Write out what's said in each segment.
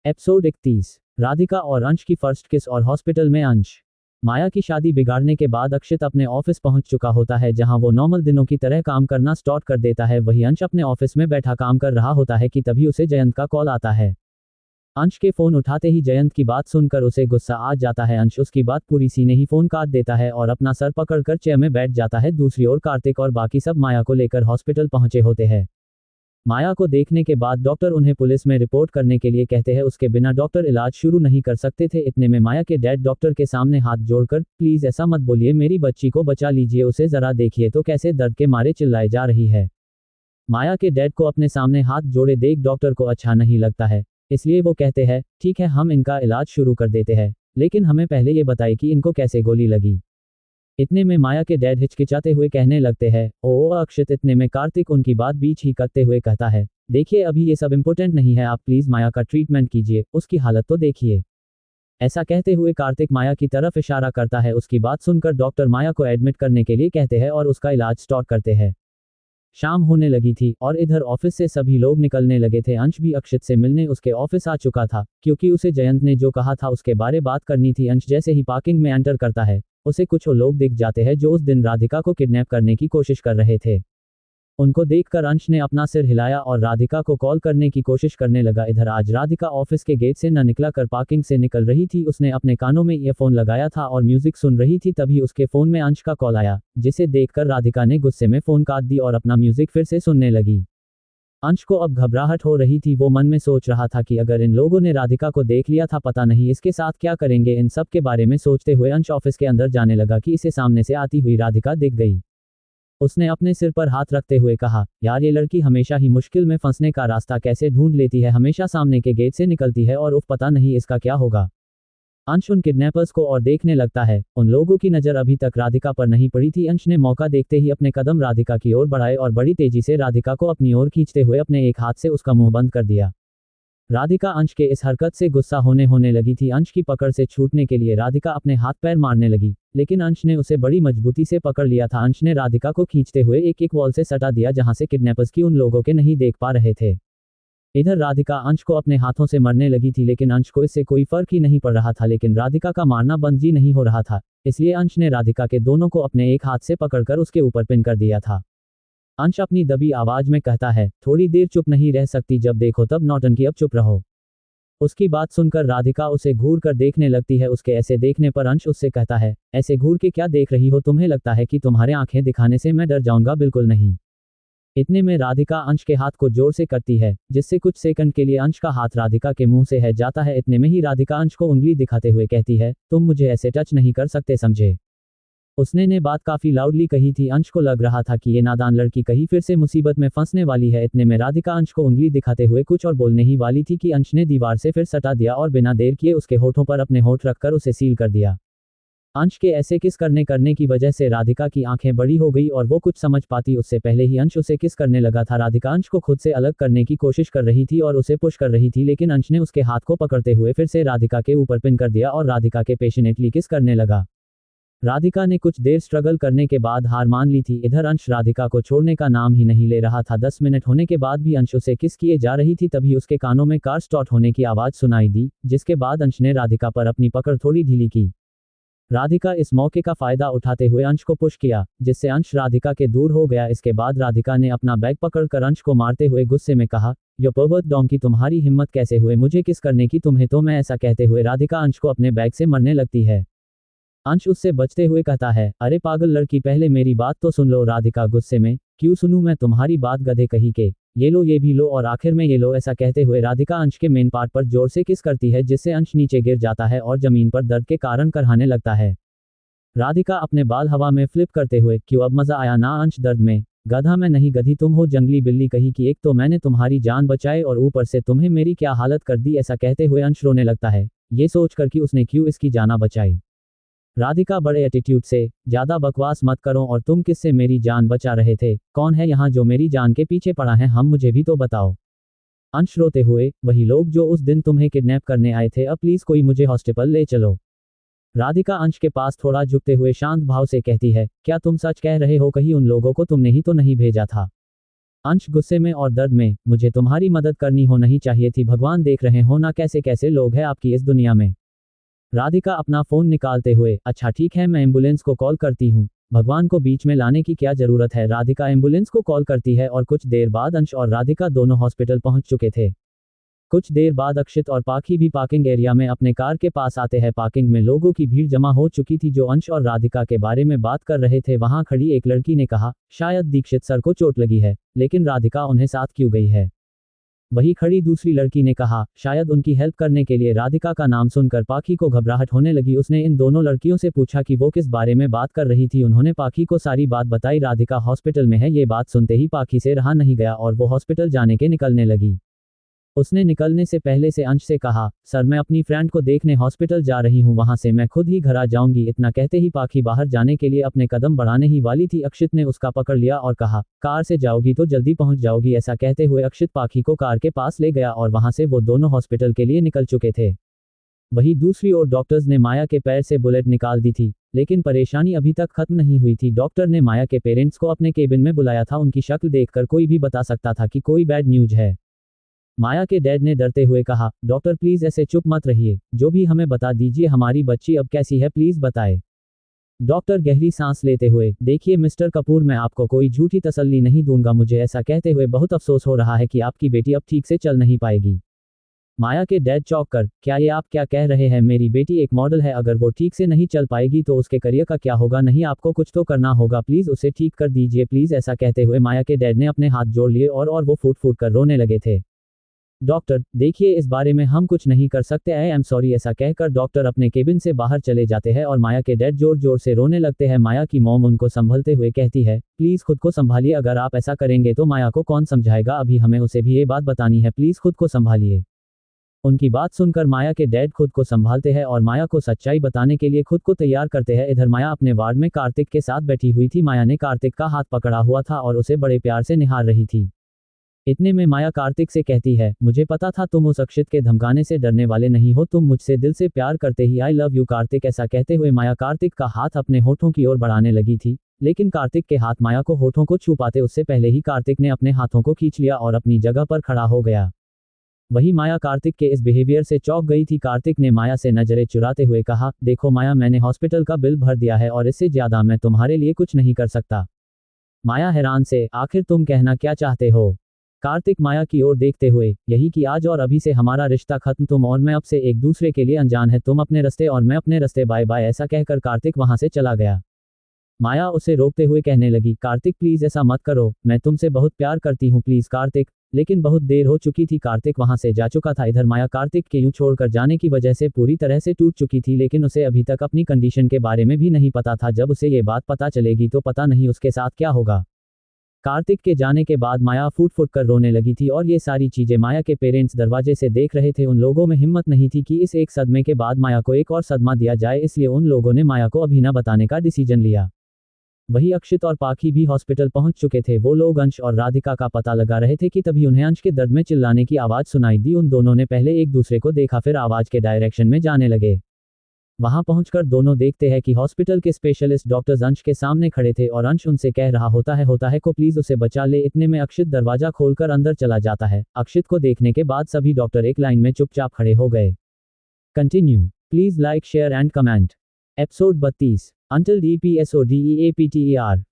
Episode 31। Radhika और अंश की फर्स्ट किस और हॉस्पिटल में अंश। माया की शादी बिगाड़ने के बाद अक्षित अपने ऑफिस पहुंच चुका होता है जहां वो नॉर्मल दिनों की तरह काम करना स्टार्ट कर देता है। वही अंश अपने ऑफिस में बैठा काम कर रहा होता है कि तभी उसे जयंत का कॉल आता है। अंश के फोन उठाते ही जयंत की बात सुनकर उसे गुस्सा आ जाता है। अंश उसकी बात पूरी सीने ही फोन काट देता है और अपना सर पकड़कर चेयर में बैठ जाता है। दूसरी ओर कार्तिक और बाकी सब माया को लेकर हॉस्पिटल पहुंचे होते हैं। माया को देखने के बाद डॉक्टर उन्हें पुलिस में रिपोर्ट करने के लिए कहते हैं। उसके बिना डॉक्टर इलाज शुरू नहीं कर सकते थे। इतने में माया के डैड डॉक्टर के सामने हाथ जोड़कर, प्लीज ऐसा मत बोलिए, मेरी बच्ची को बचा लीजिए, उसे जरा देखिए तो कैसे दर्द के मारे चिल्लाए जा रही है। माया के डैड को अपने सामने हाथ जोड़े देख डॉक्टर को अच्छा नहीं लगता है, इसलिए वो कहते हैं, ठीक है हम इनका इलाज शुरू कर देते हैं, लेकिन हमें पहले ये बताइए कि इनको कैसे गोली लगी। इतने में माया के डैड हिचकिचाते हुए कहने लगते हैं, ओ अक्षित। इतने में कार्तिक उनकी बात बीच ही करते हुए कहता है, देखिए अभी ये सब इम्पोर्टेंट नहीं है, आप प्लीज माया का ट्रीटमेंट कीजिए, उसकी हालत तो देखिए। ऐसा कहते हुए कार्तिक माया की तरफ इशारा करता है। उसकी बात सुनकर डॉक्टर माया को एडमिट करने के लिए कहते हैं और उसका इलाज स्टार्ट करते हैं। शाम होने लगी थी और इधर ऑफिस से सभी लोग निकलने लगे थे। अंश भी अक्षित से मिलने उसके ऑफिस आ चुका था क्योंकि उसे जयंत ने जो कहा था उसके बारे बात करनी थी। अंश जैसे ही पार्किंग में एंटर करता है उसे कुछ लोग दिख जाते हैं जो उस दिन राधिका को किडनैप करने की कोशिश कर रहे थे। उनको देखकर अंश ने अपना सिर हिलाया और राधिका को कॉल करने की कोशिश करने लगा। इधर आज राधिका ऑफिस के गेट से न निकला कर पार्किंग से निकल रही थी। उसने अपने कानों में ईयरफोन लगाया था और म्यूजिक सुन रही थी। तभी उसके फोन में अंश का कॉल आया, जिसे देखकर राधिका ने गुस्से में फोन काट दी और अपना म्यूजिक फिर से सुनने लगी। अंश को अब घबराहट हो रही थी। वो मन में सोच रहा था कि अगर इन लोगों ने राधिका को देख लिया था, पता नहीं इसके साथ क्या करेंगे। इन सब के बारे में सोचते हुए अंश ऑफिस के अंदर जाने लगा कि इसे सामने से आती हुई राधिका दिख गई। उसने अपने सिर पर हाथ रखते हुए कहा, यार ये लड़की हमेशा ही मुश्किल में फंसने का रास्ता कैसे ढूंढ लेती है, हमेशा सामने के गेट से निकलती है और पता नहीं इसका क्या होगा। अंश उन किडनैपर्स को और देखने लगता है। उन लोगों की नज़र अभी तक राधिका पर नहीं पड़ी थी। अंश ने मौका देखते ही अपने कदम राधिका की ओर बढ़ाए और बड़ी तेजी से राधिका को अपनी ओर खींचते हुए अपने एक हाथ से उसका मुंह बंद कर दिया। राधिका अंश के इस हरकत से गुस्सा होने लगी थी। अंश की पकड़ से छूटने के लिए राधिका अपने हाथ पैर मारने लगी, लेकिन अंश ने उसे बड़ी मजबूती से पकड़ लिया था। अंश ने राधिका को खींचते हुए एक वॉल से सटा दिया जहां से किडनैपर्स की उन लोगों के नहीं देख पा रहे थे। इधर राधिका अंश को अपने हाथों से मरने लगी थी, लेकिन अंश को इससे कोई फर्क ही नहीं पड़ रहा था। लेकिन राधिका का मारना बंद ही नहीं हो रहा था, इसलिए अंश ने राधिका के दोनों को अपने एक हाथ से पकड़कर उसके ऊपर पिन कर दिया था। अंश अपनी दबी आवाज में कहता है, थोड़ी देर चुप नहीं रह सकती, जब देखो तब नौटंकी, अब चुप रहो। उसकी बात सुनकर राधिका उसे घूर कर देखने लगती है। उसके ऐसे देखने पर अंश उससे कहता है, ऐसे घूर के क्या देख रही हो, तुम्हें लगता है कि तुम्हारे आंखें दिखाने से मैं डर जाऊंगा? बिल्कुल नहीं। इतने में राधिका अंश के हाथ को जोर से करती है, जिससे कुछ सेकंड के लिए अंश का हाथ राधिका के मुंह से है जाता है। इतने में ही राधिका अंश को उंगली दिखाते हुए कहती है, तुम मुझे ऐसे टच नहीं कर सकते, समझे? उसने ने बात काफी लाउडली कही थी। अंश को लग रहा था कि ये नादान लड़की कहीं फिर से मुसीबत में फंसने वाली है। इतने में राधिका अंश को उंगली दिखाते हुए कुछ और बोलने ही वाली थी कि अंश ने दीवार से फिर सटा दिया और बिना देर किए उसके होठों पर अपने होठ रखकर उसे सील कर दिया। अंश के ऐसे किस करने की वजह से राधिका की आंखें बड़ी हो गई और वो कुछ समझ पाती उससे पहले ही अंश उसे किस करने लगा था। राधिका अंश को खुद से अलग करने की कोशिश कर रही थी और उसे पुश कर रही थी, लेकिन अंश ने उसके हाथ को पकड़ते हुए फिर से राधिका के ऊपर पिन कर दिया और राधिका के पैशनेटली किस करने लगा। राधिका ने कुछ देर स्ट्रगल करने के बाद हार मान ली थी। इधर अंश राधिका को छोड़ने का नाम ही नहीं ले रहा था। 10 मिनट होने के बाद भी अंश उसे किस किए जा रही थी। तभी उसके कानों में कार स्टार्ट होने की आवाज सुनाई दी, जिसके बाद अंश ने राधिका पर अपनी पकड़ थोड़ी ढीली की। राधिका इस मौके का फायदा उठाते हुए अंश को पुश किया, जिससे अंश राधिका के दूर हो गया। इसके बाद राधिका ने अपना बैग पकड़कर अंश को मारते हुए गुस्से में कहा, यो पर्वर्ट डोंकी, तुम्हारी हिम्मत कैसे हुए मुझे किस करने की, तुम्हें तो मैं ऐसा कहते हुए राधिका अंश को अपने बैग से मरने लगती है। अंश उससे बचते हुए कहता है, अरे पागल लड़की, पहले मेरी बात तो सुन लो। राधिका गुस्से में, क्यों सुनूं मैं तुम्हारी बात, गधे कहीं के, ये लो, ये भी लो और आखिर में ये लो। ऐसा कहते हुए राधिका अंश के मेन पार्ट पर जोर से किस करती है, जिससे अंश नीचे गिर जाता है और जमीन पर दर्द के कारण करहाने लगता है। राधिका अपने बाल हवा में फ्लिप करते हुए, क्यों अब मजा आया ना अंश दर्द में? गधा मैं नहीं, गधी तुम हो, जंगली बिल्ली कहीं की। एक तो मैंने तुम्हारी जान बचाई और ऊपर से तुम्हें मेरी क्या हालत कर दी। ऐसा कहते हुए अंश रोने लगता है, ये सोचकर कि उसने क्यों इसकी जान बचाई। राधिका बड़े एटीट्यूड से, ज्यादा बकवास मत करो, और तुम किससे मेरी जान बचा रहे थे? कौन है यहाँ जो मेरी जान के पीछे पड़ा है? हम मुझे भी तो बताओ। अंश रोते हुए, वही लोग जो उस दिन तुम्हें किडनैप करने आए थे, अब प्लीज कोई मुझे हॉस्पिटल ले चलो। राधिका अंश के पास थोड़ा झुकते हुए शांत भाव से कहती है, क्या तुम सच कह रहे हो? कहीं उन लोगों को तुमने ही तो नहीं भेजा था? अंश गुस्से में और दर्द में, मुझे तुम्हारी मदद करनी हो नहीं चाहिए थी, भगवान देख रहे हो ना कैसे कैसे लोग हैं आपकी इस दुनिया में। राधिका अपना फोन निकालते हुए, अच्छा ठीक है मैं एम्बुलेंस को कॉल करती हूँ, भगवान को बीच में लाने की क्या जरूरत है। राधिका एम्बुलेंस को कॉल करती है और कुछ देर बाद अंश और राधिका दोनों हॉस्पिटल पहुंच चुके थे। कुछ देर बाद अक्षित और पाखी भी पार्किंग एरिया में अपने कार के पास आते हैं। पार्किंग में लोगों की भीड़ जमा हो चुकी थी जो अंश और राधिका के बारे में बात कर रहे थे। वहां खड़ी एक लड़की ने कहा, शायद दीक्षित सर को चोट लगी है, लेकिन राधिका उन्हें साथ क्यों गई है। वही खड़ी दूसरी लड़की ने कहा, शायद उनकी हेल्प करने के लिए। राधिका का नाम सुनकर पाखी को घबराहट होने लगी। उसने इन दोनों लड़कियों से पूछा कि वो किस बारे में बात कर रही थी। उन्होंने पाखी को सारी बात बताई। राधिका हॉस्पिटल में है ये बात सुनते ही पाखी से रहा नहीं गया और वो हॉस्पिटल जाने के निकलने लगी। उसने निकलने से पहले से अंश से कहा, सर मैं अपनी फ्रेंड को देखने हॉस्पिटल जा रही हूँ, वहां से मैं खुद ही घर आ जाऊंगी। इतना कहते ही पाखी बाहर जाने के लिए अपने कदम बढ़ाने ही वाली थी। अक्षित ने उसका पकड़ लिया और कहा, कार से जाओगी तो जल्दी पहुंच जाओगी। ऐसा कहते हुए अक्षित पाखी को कार के पास ले गया और वहां से वो दोनों हॉस्पिटल के लिए निकल चुके थे। वही दूसरी ओर डॉक्टर्स ने माया के पैर से बुलेट निकाल दी थी, लेकिन परेशानी अभी तक खत्म नहीं हुई थी। डॉक्टर ने माया के पेरेंट्स को अपने केबिन में बुलाया था। उनकी शक्ल देखकर कोई भी बता सकता था कि कोई बैड न्यूज है। माया के डैड ने डरते हुए कहा, डॉक्टर प्लीज ऐसे चुप मत रहिए, जो भी हमें बता दीजिए, हमारी बच्ची अब कैसी है प्लीज बताए। डॉक्टर गहरी सांस लेते हुए, देखिए मिस्टर कपूर मैं आपको कोई झूठी तसल्ली नहीं दूंगा, मुझे ऐसा कहते हुए बहुत अफसोस हो रहा है कि आपकी बेटी अब ठीक से चल नहीं पाएगी। माया के डैड चौंक कर, क्या ये आप क्या कह रहे हैं, मेरी बेटी एक मॉडल है, अगर वो ठीक से नहीं चल पाएगी तो उसके करियर का क्या होगा। नहीं आपको कुछ तो करना होगा, प्लीज उसे ठीक कर दीजिए प्लीज। ऐसा कहते हुए माया के डैड ने अपने हाथ जोड़ लिए और वो फूट फूट कर रोने लगे थे। डॉक्टर देखिए इस बारे में हम कुछ नहीं कर सकते, आई एम सॉरी। ऐसा कहकर डॉक्टर अपने केबिन से बाहर चले जाते हैं और माया के डैड जोर जोर से रोने लगते हैं। माया की मॉम उनको संभलते हुए कहती है, प्लीज खुद को संभालिए, अगर आप ऐसा करेंगे तो माया को कौन समझाएगा, अभी हमें उसे भी ये बात बतानी है, प्लीज खुद को संभालिए। उनकी बात सुनकर माया के डैड खुद को संभालते हैं और माया को सच्चाई बताने के लिए खुद को तैयार करते हैं। इधर माया अपने वार्ड में कार्तिक के साथ बैठी हुई थी। माया ने कार्तिक का हाथ पकड़ा हुआ था और उसे बड़े प्यार से निहार रही थी। इतने में माया कार्तिक से कहती है, मुझे पता था तुम उस अक्षित के धमकाने से डरने वाले नहीं हो, तुम मुझसे दिल से प्यार करते ही, आई लव यू कार्तिक। ऐसा कहते हुए माया कार्तिक का हाथ अपने होठों की ओर बढ़ाने लगी थी, लेकिन कार्तिक के हाथ माया को होठों को छू पाते उससे पहले ही कार्तिक ने अपने हाथों को खींच लिया और अपनी जगह पर खड़ा हो गया। वही माया कार्तिक के इस बिहेवियर से चौंक गई थी। कार्तिक ने माया से नजरें चुराते हुए कहा, देखो माया मैंने हॉस्पिटल का बिल भर दिया है और इससे ज्यादा मैं तुम्हारे लिए कुछ नहीं कर सकता। माया हैरान से, आखिर तुम कहना क्या चाहते हो। कार्तिक माया की ओर देखते हुए, यही कि आज और अभी से हमारा रिश्ता खत्म, तुम और मैं अब से एक दूसरे के लिए अनजान है, तुम अपने रास्ते और मैं अपने रास्ते, बाय बाय। ऐसा कहकर कार्तिक वहां से चला गया। माया उसे रोकते हुए कहने लगी, कार्तिक प्लीज ऐसा मत करो, मैं तुमसे बहुत प्यार करती हूँ प्लीज कार्तिक। लेकिन बहुत देर हो चुकी थी, कार्तिक वहां से जा चुका था। इधर माया कार्तिक के यूं छोड़कर जाने की वजह से पूरी तरह से टूट चुकी थी, लेकिन उसे अभी तक अपनी कंडीशन के बारे में भी नहीं पता था। जब उसे ये बात पता चलेगी तो पता नहीं उसके साथ क्या होगा। कार्तिक के जाने के बाद माया फूट फूट कर रोने लगी थी और ये सारी चीजें माया के पेरेंट्स दरवाजे से देख रहे थे। उन लोगों में हिम्मत नहीं थी कि इस एक सदमे के बाद माया को एक और सदमा दिया जाए, इसलिए उन लोगों ने माया को अभी न बताने का डिसीजन लिया। वही अक्षित और पाखी भी हॉस्पिटल पहुंच चुके थे। वो लोग अंश और राधिका का पता लगा रहे थे कि तभी उन्हें अंश के दर्द में चिल्लाने की आवाज सुनाई दी। उन दोनों ने पहले एक दूसरे को देखा, फिर आवाज के डायरेक्शन में जाने लगे। वहां पहुंचकर दोनों देखते हैं कि हॉस्पिटल के स्पेशलिस्ट डॉक्टर्स अंश के सामने खड़े थे और अंश उनसे कह रहा होता है को प्लीज उसे बचा ले। इतने में अक्षित दरवाजा खोलकर अंदर चला जाता है। अक्षित को देखने के बाद सभी डॉक्टर एक लाइन में चुपचाप खड़े हो गए। Continue please like share and comment. Episode 32 until DPSODEAPTER।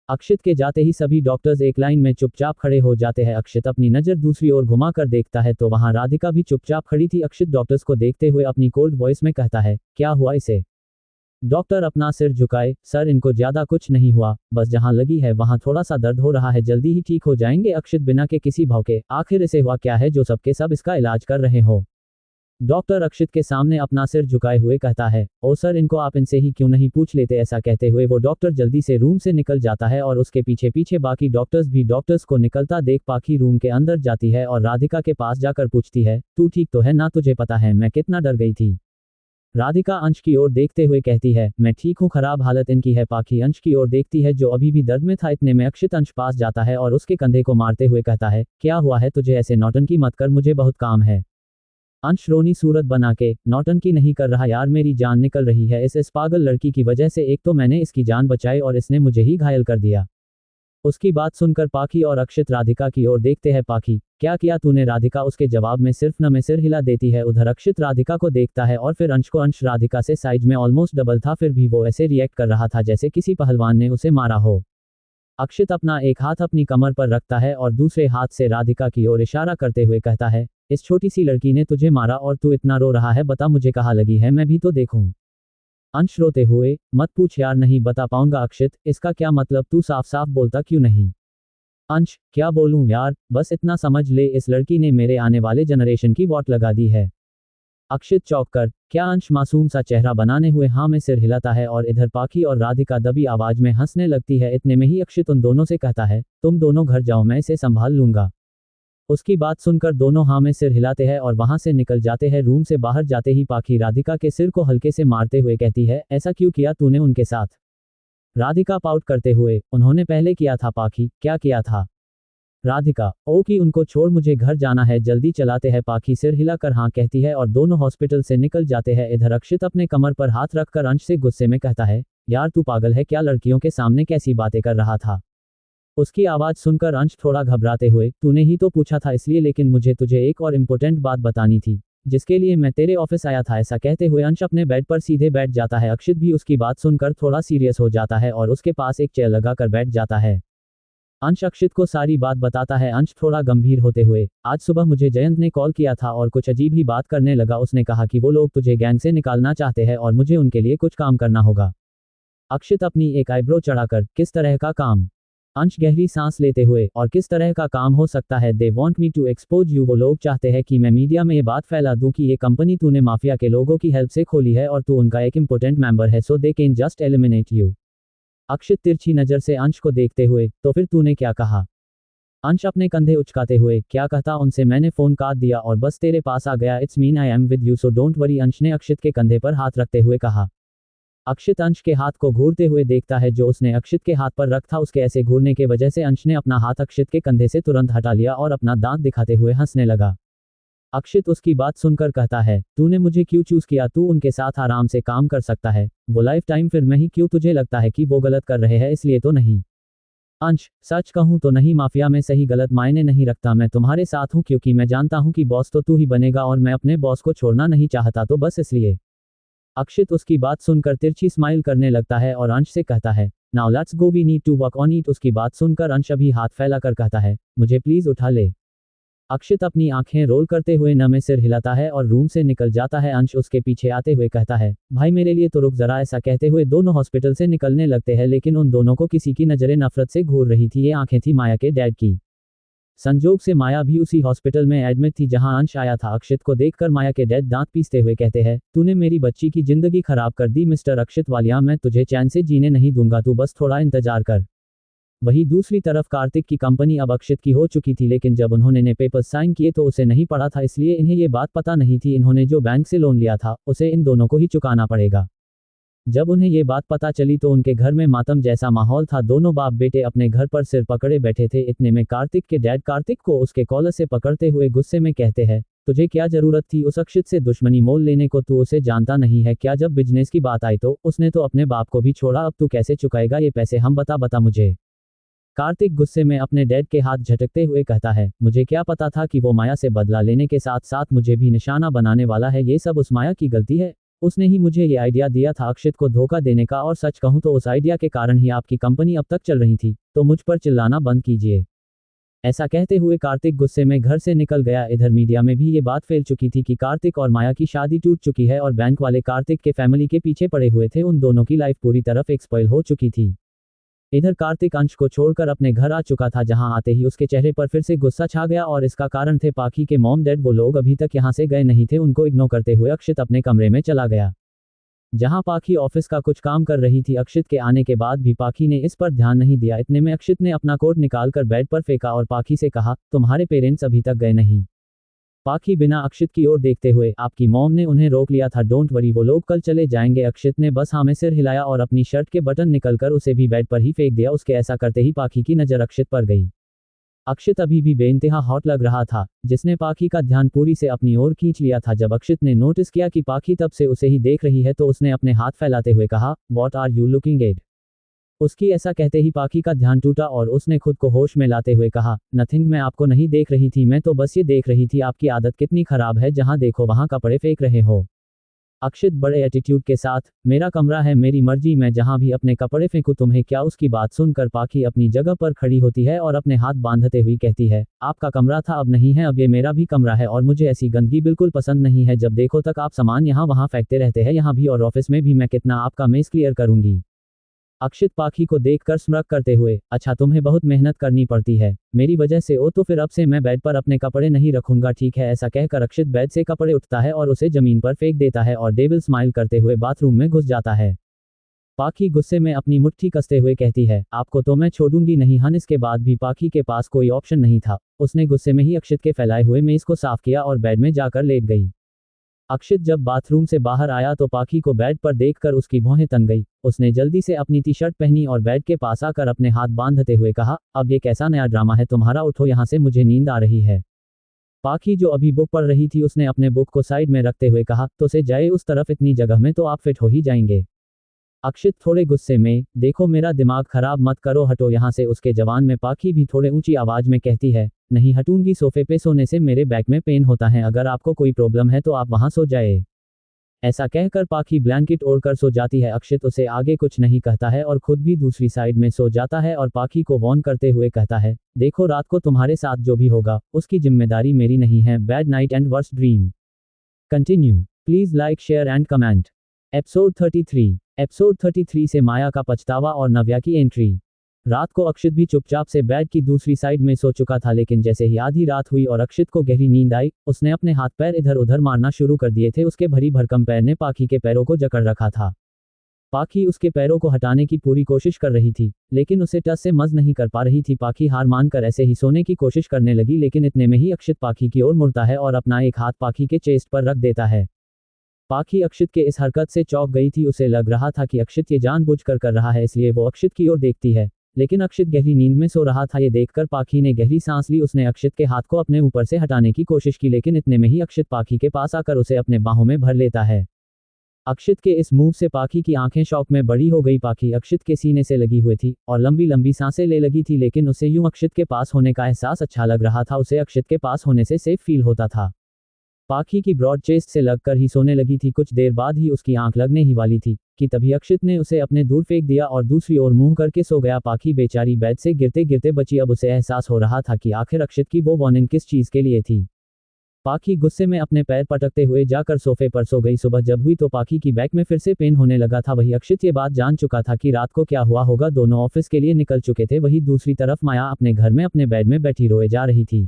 अक्षित के जाते ही सभी डॉक्टर्स एक लाइन में चुपचाप खड़े हो जाते हैं। अक्षित अपनी नजर दूसरी ओर घुमा कर देखता है तो वहां राधिका भी चुपचाप खड़ी थी। अक्षित डॉक्टर्स को देखते हुए अपनी कोल्ड वॉइस में कहता है, क्या हुआ इसे। डॉक्टर अपना सिर झुकाए, सर इनको ज्यादा कुछ नहीं हुआ, बस जहां लगी है वहां थोड़ा सा दर्द हो रहा है, जल्दी ही ठीक हो जाएंगे। अक्षित बिना के किसी भाव के, आखिर इसे हुआ क्या है जो सबके सब इसका इलाज कर रहे हो। डॉक्टर अक्षित के सामने अपना सिर झुकाए हुए कहता है, ओ सर इनको आप इनसे ही क्यों नहीं पूछ लेते। ऐसा कहते हुए वो डॉक्टर जल्दी से रूम से निकल जाता है और उसके पीछे पीछे बाकी डॉक्टर्स भी। डॉक्टर्स को निकलता देख पाखी रूम के अंदर जाती है और राधिका के पास जाकर पूछती है, तू ठीक तो है ना, तुझे पता है मैं कितना डर गई थी। राधिका अंश की ओर देखते हुए कहती है, मैं ठीक हूँ, खराब हालत इनकी है। पाखी अंश की ओर देखती है जो अभी भी दर्द में था। इतने में अक्षित अंश पास जाता है और उसके कंधे को मारते हुए कहता है, क्या हुआ है तुझे, ऐसे नौटंकी मत कर, मुझे बहुत काम है। अंश रोनी सूरत बना के, नौटंकी नहीं कर रहा यार, मेरी जान निकल रही है इस पागल लड़की की वजह से, एक तो मैंने इसकी जान बचाई और इसने मुझे ही घायल कर दिया। उसकी बात सुनकर पाखी और अक्षित राधिका की ओर देखते हैं। पाखी, क्या किया तूने? राधिका उसके जवाब में सिर्फ न में सिर हिला देती है। उधर अक्षित राधिका को देखता है और फिर अंश को। अंश राधिका से साइज में ऑलमोस्ट डबल था, फिर भी वो ऐसे रिएक्ट कर रहा था जैसे किसी पहलवान ने उसे मारा हो। अक्षित अपना एक हाथ अपनी कमर पर रखता है और दूसरे हाथ से राधिका की ओर इशारा करते हुए कहता है, इस छोटी सी लड़की ने तुझे मारा और तू इतना रो रहा है, बता मुझे कहाँ लगी है, मैं भी तो देखूं। अंश रोते हुए, मत पूछ यार, नहीं बता पाऊंगा। अक्षित, इसका क्या मतलब? तू साफ साफ बोलता क्यों नहीं? अंश, क्या बोलूं यार, बस इतना समझ ले, इस लड़की ने मेरे आने वाले जनरेशन की वॉट लगा दी है। अक्षित चौंक कर, क्या? अंश मासूम सा चेहरा बनाने हुए हाँ में सिर हिलाता है और इधर पाखी और राधिका दबी आवाज में हंसने लगती है। इतने में ही अक्षित उन दोनों से कहता है, तुम दोनों घर जाओ, मैं इसे संभाल लूंगा। उसकी बात सुनकर दोनों हाँ में सिर हिलाते हैं और वहां से निकल जाते हैं। रूम से बाहर जाते ही पाखी राधिका के सिर को हल्के से मारते हुए कहती है, ऐसा क्यों किया तूने उनके साथ? राधिका पाउट करते हुए, उन्होंने पहले किया था। पाखी, क्या किया था? राधिका, ओ कि उनको छोड़, मुझे घर जाना है, जल्दी चलाते हैं। पाखी सिर हिलाकर हाँ कहती है और दोनों हॉस्पिटल से निकल जाते हैं। इधर अक्षित अपने कमर पर हाथ रखकर अंश से गुस्से में कहता है, यार तू पागल है क्या? लड़कियों के सामने कैसी बातें कर रहा था? उसकी आवाज सुनकर अंश थोड़ा घबराते हुए, तूने ही तो पूछा था इसलिए, लेकिन मुझे तुझे एक और इम्पोर्टेंट बात बतानी थी जिसके लिए मैं तेरे ऑफिस आया था। ऐसा कहते हुए अंश अपने बेड पर सीधे बैठ जाता है। अक्षित भी उसकी बात सुनकर थोड़ा सीरियस हो जाता है और उसके पास एक चेयर लगाकर बैठ जाता है। अंश अक्षित को सारी बात बताता है। अंश थोड़ा गंभीर होते हुए, आज सुबह मुझे जयंत ने कॉल किया था और कुछ अजीब ही बात करने लगा। उसने कहा कि वो लोग तुझे गैंग से निकालना चाहते हैं और मुझे उनके लिए कुछ काम करना होगा। अक्षित अपनी एक आईब्रो चढ़ाकर, किस तरह का काम? अंश गहरी सांस लेते हुए, और किस तरह का काम हो सकता है? They want me to expose you, वो लोग चाहते हैं कि मैं मीडिया में ये बात फैला दूं कि ये कंपनी तूने माफिया के लोगों की हेल्प से खोली है और तू उनका एक इंपॉर्टेंट मेंबर है, so they can just eliminate you. Akshit तिरछी नजर से अंश को देखते हुए, तो फिर तूने क्या कहा? अंश अपने कंधे उचकाते हुए, क्या कहता उनसे? मैंने फोन काट दिया और बस तेरे पास आ गया। It's mean I am with you, so don't worry. अंश ने अक्षित के कंधे पर हाथ रखते हुए कहा। अक्षित अंश के हाथ को घूरते हुए देखता है जो उसने अक्षित के हाथ पर रख था। उसके ऐसे घूरने के वजह से अंश ने अपना हाथ अक्षित के कंधे से तुरंत हटा लिया और अपना दांत दिखाते हुए हंसने लगा। अक्षित उसकी बात सुनकर कहता है, तूने मुझे क्यों चूज किया? तू उनके साथ आराम से काम कर सकता है, वो लाइफ टाइम, फिर मैं ही क्यों? तुझे लगता है कि वो गलत कर रहे हैं इसलिए तो नहीं? अंश, सच कहूं तो नहीं, माफिया में सही गलत मायने नहीं रखता। मैं तुम्हारे साथ हूं क्योंकि मैं जानता हूं कि बॉस तो तू ही बनेगा और मैं अपने बॉस को छोड़ना नहीं चाहता, तो बस इसलिए। अक्षित उसकी बात सुनकर तिरछी स्माइल करने लगता है और अंश से कहता है, now let's go, we need to work on it. उसकी बात सुनकर अंश अभी हाथ फैलाकर कहता है, मुझे प्लीज उठा ले। अक्षित अपनी आंखें रोल करते हुए न में सिर हिलाता है और रूम से निकल जाता है। अंश उसके पीछे आते हुए कहता है, भाई मेरे लिए तो रुक जरा। ऐसा कहते हुए दोनों हॉस्पिटल से निकलने लगते हैं, लेकिन उन दोनों को किसी की नजरें नफरत से घूर रही थी। ये आंखें थी माया के डैड की। संजोग से माया भी उसी हॉस्पिटल में एडमिट थी जहां अंश आया था। अक्षित को देखकर माया के डैड दांत पीसते हुए कहते हैं, तूने मेरी बच्ची की जिंदगी खराब कर दी मिस्टर अक्षित वालिया, मैं तुझे चैन से जीने नहीं दूंगा, तू बस थोड़ा इंतजार कर। वहीं दूसरी तरफ कार्तिक की कंपनी अब अक्षित की हो चुकी थी, लेकिन जब उन्होंने ने पेपर्स साइन किए तो उसे नहीं पढ़ा था, इसलिए इन्हें ये बात पता नहीं थी इन्होंने जो बैंक से लोन लिया था उसे इन दोनों को ही चुकाना पड़ेगा। जब उन्हें ये बात पता चली तो उनके घर में मातम जैसा माहौल था। दोनों बाप बेटे अपने घर पर सिर पकड़े बैठे थे। इतने में कार्तिक के डैड कार्तिक को उसके कॉलर से पकड़ते हुए गुस्से में कहते हैं, तुझे क्या जरूरत थी उस अक्षित से दुश्मनी मोल लेने को? तू उसे जानता नहीं है क्या? जब बिजनेस की बात आई तो उसने तो अपने बाप को भी छोड़ा, अब तू कैसे चुकाएगा ये पैसे? हम बता मुझे। कार्तिक गुस्से में अपने डैड के हाथ झटकते हुए कहता है, मुझे क्या पता था कि वो माया से बदला लेने के साथ साथ मुझे भी निशाना बनाने वाला है। ये सब उस माया की गलती है, उसने ही मुझे ये आइडिया दिया था अक्षित को धोखा देने का, और सच कहूं तो उस आइडिया के कारण ही आपकी कंपनी अब तक चल रही थी, तो मुझ पर चिल्लाना बंद कीजिए। ऐसा कहते हुए कार्तिक गुस्से में घर से निकल गया। इधर मीडिया में भी ये बात फैल चुकी थी कि कार्तिक और माया की शादी टूट चुकी है और बैंक वाले कार्तिक के फैमिली के पीछे पड़े हुए थे। उन दोनों की लाइफ पूरी तरफ एक्सपॉइल हो चुकी थी। इधर कार्तिक अंश को छोड़कर अपने घर आ चुका था, जहां आते ही उसके चेहरे पर फिर से गुस्सा छा गया और इसका कारण थे पाखी के मॉम डैड। वो लोग अभी तक यहां से गए नहीं थे। उनको इग्नोर करते हुए अक्षित अपने कमरे में चला गया, जहां पाखी ऑफिस का कुछ काम कर रही थी। अक्षित के आने के बाद भी पाखी ने इस पर ध्यान नहीं दिया। इतने में अक्षित ने अपना कोट निकालकर बेड पर फेंका और पाखी से कहा, तुम्हारे पेरेंट्स अभी तक गए नहीं? पाखी बिना अक्षित की ओर देखते हुए, आपकी मॉम ने उन्हें रोक लिया था, डोंट वरी वो लोग कल चले जाएंगे। अक्षित ने बस हाँ में सिर हिलाया और अपनी शर्ट के बटन निकलकर उसे भी बेड पर ही फेंक दिया। उसके ऐसा करते ही पाखी की नजर अक्षित पर गई। अक्षित अभी भी बेइंतहा हॉट लग रहा था, जिसने पाखी का ध्यान पूरी से अपनी ओर खींच लिया था। जब अक्षित ने नोटिस किया कि पाखी तब से उसे ही देख रही है तो उसने अपने हाथ फैलाते हुए कहा, what are you looking at? उसकी ऐसा कहते ही पाखी का ध्यान टूटा और उसने खुद को होश में लाते हुए कहा, नथिंग, मैं आपको नहीं देख रही थी, मैं तो बस ये देख रही थी आपकी आदत कितनी खराब है, जहां देखो वहां कपड़े फेंक रहे हो। अक्षित बड़े एटीट्यूड के साथ, मेरा कमरा है, मेरी मर्जी, मैं जहां भी अपने कपड़े फेंकूं तुम्हें क्या। उसकी बात सुनकर पाखी अपनी जगह पर खड़ी होती है और अपने हाथ बांधते हुए कहती है, आपका कमरा था अब नहीं है, अब ये मेरा भी कमरा है और मुझे ऐसी गंदगी बिल्कुल पसंद नहीं है। जब देखो तक आप सामान यहाँ वहाँ फेंकते रहते हैं, यहाँ भी और ऑफिस में भी, मैं कितना आपका मेस क्लियर करूंगी। अक्षित पाखी को देखकर स्मृक करते हुए, अच्छा तुम्हें बहुत मेहनत करनी पड़ती है मेरी वजह से, ओ तो फिर अब से मैं बेड पर अपने कपड़े नहीं रखूंगा, ठीक है। ऐसा कहकर अक्षित बेड से कपड़े उठता है और उसे जमीन पर फेंक देता है और डेविल स्माइल करते हुए बाथरूम में घुस जाता है। पाखी गुस्से में अपनी मुट्ठी कसते हुए कहती है, आपको तो मैं छोड़ूंगी नहीं हन। इसके बाद भी पाखी के पास कोई ऑप्शन नहीं था, उसने गुस्से में ही अक्षित के फैलाए हुए मेज को साफ किया और बेड में जाकर लेट गई। अक्षित जब बाथरूम से बाहर आया तो पाखी को बेड पर देखकर उसकी भौहें तन गई। उसने जल्दी से अपनी टी शर्ट पहनी और बेड के पास आकर अपने हाथ बांधते हुए कहा, अब ये कैसा नया ड्रामा है तुम्हारा, उठो यहाँ से, मुझे नींद आ रही है। पाखी जो अभी बुक पढ़ रही थी, उसने अपने बुक को साइड में रखते हुए कहा, तो से जाए उस तरफ, इतनी जगह में तो आप फिट हो ही जाएंगे। अक्षित थोड़े गुस्से में, देखो मेरा दिमाग खराब मत करो, हटो यहाँ से। उसके जवान में पाखी भी थोड़े ऊंची आवाज में कहती है, नहीं हटूंगी, सोफे पे सोने से मेरे बैक में पेन होता है, अगर आपको कोई प्रॉब्लम है तो आप वहां सो जाए। ऐसा कहकर पाखी ब्लैंकेट ओढ़कर सो जाती है। अक्षित उसे आगे कुछ नहीं कहता है और खुद भी दूसरी साइड में सो जाता है और पाखी को वॉर्न करते हुए कहता है, देखो रात को तुम्हारे साथ जो भी होगा उसकी जिम्मेदारी मेरी नहीं है। Bad night and worst dream. Continue. Please like, share and comment. Episode 33 से माया का पछतावा और नव्या की एंट्री। रात को अक्षित भी चुपचाप से बेड की दूसरी साइड में सो चुका था, लेकिन जैसे ही आधी रात हुई और अक्षित को गहरी नींद आई, उसने अपने हाथ पैर इधर उधर मारना शुरू कर दिए थे। उसके भरी भरकम पैर ने पाखी के पैरों को जकड़ रखा था। पाखी उसके पैरों को हटाने की पूरी कोशिश कर रही थी, लेकिन उसे टस से मज नहीं कर पा रही थी। पाखी हार मानकर ऐसे ही सोने की कोशिश करने लगी, लेकिन इतने में ही अक्षित पाखी की ओर मुड़ता है और अपना एक हाथ पाखी के चेस्ट पर रख देता है। पाखी अक्षित के इस हरकत से चौंक गई थी। उसे लग रहा था कि अक्षित ये जानबूझकर कर रहा है, इसलिए वो अक्षित की ओर देखती है, लेकिन अक्षित गहरी नींद में सो रहा था। ये देखकर पाखी ने गहरी सांस ली। उसने अक्षित के हाथ को अपने ऊपर से हटाने की कोशिश की, लेकिन इतने में ही अक्षित पाखी के पास आकर उसे अपने बाहों में भर लेता है। अक्षित के इस मूव से पाखी की आंखें शौक में बड़ी हो गई। पाखी अक्षित के सीने से लगी हुई थी और लंबी लंबी सांसें ले लगी थी, लेकिन उसे यूं अक्षित के पास होने का एहसास अच्छा लग रहा था। उसे अक्षित के पास होने से सेफ फील होता था। पाखी की ब्रॉड चेस्ट से लगकर ही सोने लगी थी। कुछ देर बाद ही उसकी आंख लगने ही वाली थी कि तभी अक्षित ने उसे अपने दूर फेंक दिया और दूसरी ओर मुंह करके सो गया। पाखी बेचारी बेड से गिरते गिरते बची। अब उसे एहसास हो रहा था कि आखिर अक्षित की वो वार्निंग किस चीज के लिए थी। पाखी गुस्से में अपने पैर पटकते हुए जाकर सोफे पर सो गई। सुबह जब हुई तो पाखी की बैक में फिर से पेन होने लगा था। वही अक्षित ये बात जान चुका था कि रात को क्या हुआ होगा। दोनों ऑफिस के लिए निकल चुके थे। वही दूसरी तरफ माया अपने घर में अपने बेड में बैठी रोए जा रही थी।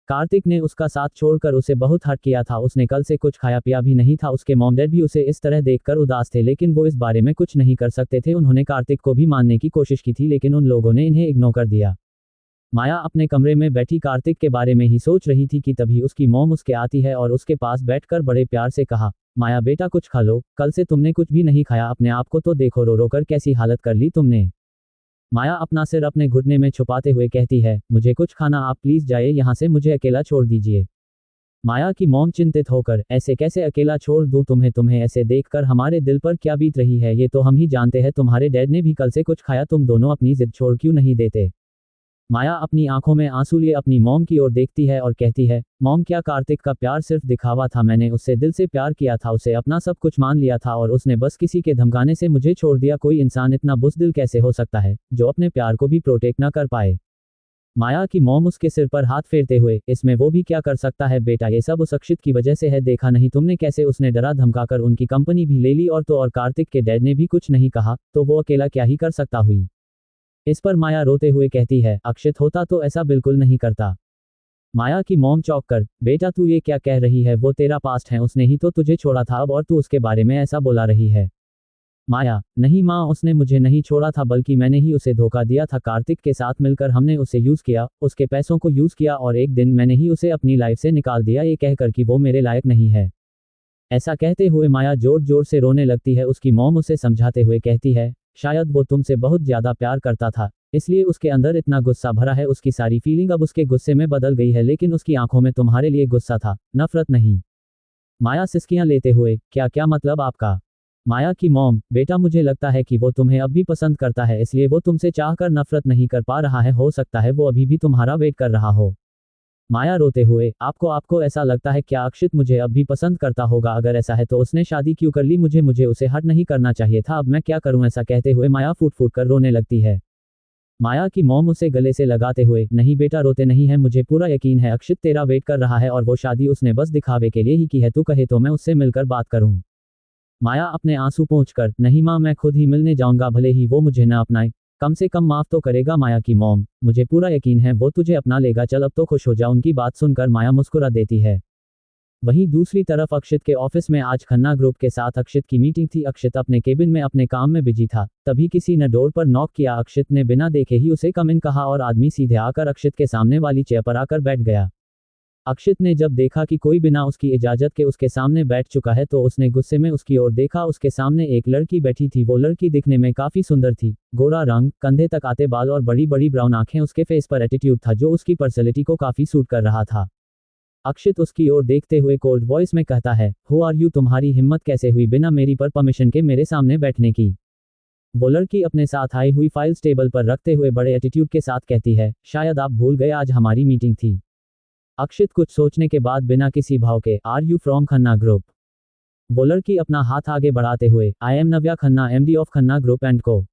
कार्तिक ने उसका साथ छोड़कर उसे बहुत हर्ट किया था। उसने कल से कुछ खाया पिया भी नहीं था। उसके मॉम डैड भी उसे इस तरह देखकर उदास थे, लेकिन वो इस बारे में कुछ नहीं कर सकते थे। उन्होंने कार्तिक को भी मानने की कोशिश की थी, लेकिन उन लोगों ने इन्हें इग्नोर कर दिया। माया अपने कमरे में बैठी कार्तिक के बारे में ही सोच रही थी कि तभी उसकी मॉम उसके आती है और उसके पास बैठकर बड़े प्यार से कहा, माया बेटा कुछ खा लो, कल से तुमने कुछ भी नहीं खाया, अपने आप को तो देखो, रो रो कर कैसी हालत कर ली तुमने। माया अपना सिर अपने घुटने में छुपाते हुए कहती है, मुझे कुछ खाना, आप प्लीज जाइए यहाँ से, मुझे अकेला छोड़ दीजिए। माया की मॉम चिंतित होकर, ऐसे कैसे अकेला छोड़ दूं तुम्हें, तुम्हें ऐसे देखकर हमारे दिल पर क्या बीत रही है ये तो हम ही जानते हैं। तुम्हारे डैड ने भी कल से कुछ खाया, तुम दोनों अपनी जिद छोड़ क्यों नहीं देते। माया अपनी आंखों में आंसू लिए अपनी मॉम की ओर देखती है और कहती है, मॉम क्या कार्तिक का प्यार सिर्फ दिखावा था, मैंने उससे दिल से प्यार किया था, उसे अपना सब कुछ मान लिया था और उसने बस किसी के धमकाने से मुझे छोड़ दिया। कोई इंसान इतना बुज़दिल कैसे हो सकता है जो अपने प्यार को भी प्रोटेक्ट ना कर पाए। माया की मॉम उसके सिर पर हाथ फेरते हुए, इसमें वो भी क्या कर सकता है बेटा, ये सब उस अक्षित की वजह से है, देखा नहीं तुमने कैसे उसने डरा धमकाकर उनकी कंपनी भी ले ली, और तो और कार्तिक के डैड ने भी कुछ नहीं कहा, तो वो अकेला क्या ही कर सकता हुई। इस पर माया रोते हुए कहती है, अक्षित होता तो ऐसा बिल्कुल नहीं करता। माया की मॉम चौंक कर, बेटा तू ये क्या कह रही है, वो तेरा पास्ट है, उसने ही तो तुझे छोड़ा था अब और तू उसके बारे में ऐसा बोला रही है। माया, नहीं माँ, उसने मुझे नहीं छोड़ा था, बल्कि मैंने ही उसे धोखा दिया था। कार्तिक के साथ मिलकर हमने उसे यूज किया, उसके पैसों को यूज किया और एक दिन मैंने ही उसे अपनी लाइफ से निकाल दिया, ये कहकर कि वो मेरे लायक नहीं है। ऐसा कहते हुए माया जोर जोर से रोने लगती है। उसकी मॉम उसे समझाते हुए कहती है, शायद वो तुमसे बहुत ज्यादा प्यार करता था, इसलिए उसके अंदर इतना गुस्सा भरा है। उसकी सारी फीलिंग अब उसके गुस्से में बदल गई है, लेकिन उसकी आंखों में तुम्हारे लिए गुस्सा था, नफरत नहीं। माया सिसकियां लेते हुए, क्या क्या मतलब आपका। माया की मॉम, बेटा मुझे लगता है कि वो तुम्हें अब भी पसंद करता है, इसलिए वो तुमसे चाहकर नफरत नहीं कर पा रहा है, हो सकता है वो अभी भी तुम्हारा वेट कर रहा हो। माया रोते हुए, आपको ऐसा लगता है क्या अक्षित मुझे अब भी पसंद करता होगा? अगर ऐसा है तो उसने शादी क्यों कर ली? मुझे उसे हर्ट नहीं करना चाहिए था, अब मैं क्या करूं? ऐसा कहते हुए माया फूट फूट कर रोने लगती है। माया की मॉम उसे गले से लगाते हुए, नहीं बेटा रोते नहीं है, मुझे पूरा यकीन है अक्षित तेरा वेट कर रहा है और वो शादी उसने बस दिखावे के लिए ही की है, तू कहे तो मैं उससे मिलकर बात करूं। माया अपने आंसू पोंछकर, नहीं माँ मैं खुद ही मिलने जाऊंगा, भले ही वो मुझे न अपनाए, कम से कम माफ तो करेगा। माया की मॉम, मुझे पूरा यकीन है वो तुझे अपना लेगा, चल अब तो खुश हो जा। उनकी बात सुनकर माया मुस्कुरा देती है। वहीं दूसरी तरफ अक्षित के ऑफिस में आज खन्ना ग्रुप के साथ अक्षित की मीटिंग थी। अक्षित अपने केबिन में अपने काम में बिजी था, तभी किसी ने डोर पर नॉक किया। अक्षित ने बिना देखे ही उसे कम इन कहा और आदमी सीधे आकर अक्षित के सामने वाली चेयर पर आकर बैठ गया। अक्षित ने जब देखा कि कोई बिना उसकी इजाजत के उसके सामने बैठ चुका है तो उसने गुस्से में उसकी ओर देखा। उसके सामने एक लड़की बैठी थी। वो लड़की दिखने में काफी सुंदर थी, गोरा रंग, कंधे तक आते बाल और बड़ी बड़ी ब्राउन आंखें। उसके फेस पर एटीट्यूड था जो उसकी पर्सनैलिटी को काफी सूट कर रहा था। अक्षित उसकी ओर देखते हुए कोल्ड वॉइस में कहता है, हु आर यू? तुम्हारी हिम्मत कैसे हुई बिना मेरी परमिशन के मेरे सामने बैठने की? वो लड़की अपने साथ आई हुई फाइल्स टेबल पर रखते हुए बड़े एटीट्यूड के साथ कहती है, शायद आप भूल गए आज हमारी मीटिंग थी। अक्षित कुछ सोचने के बाद बिना किसी भाव के, are you from Khanna group? वो लड़की अपना हाथ आगे बढ़ाते हुए, I am Navya Khanna, MD of Khanna group and co.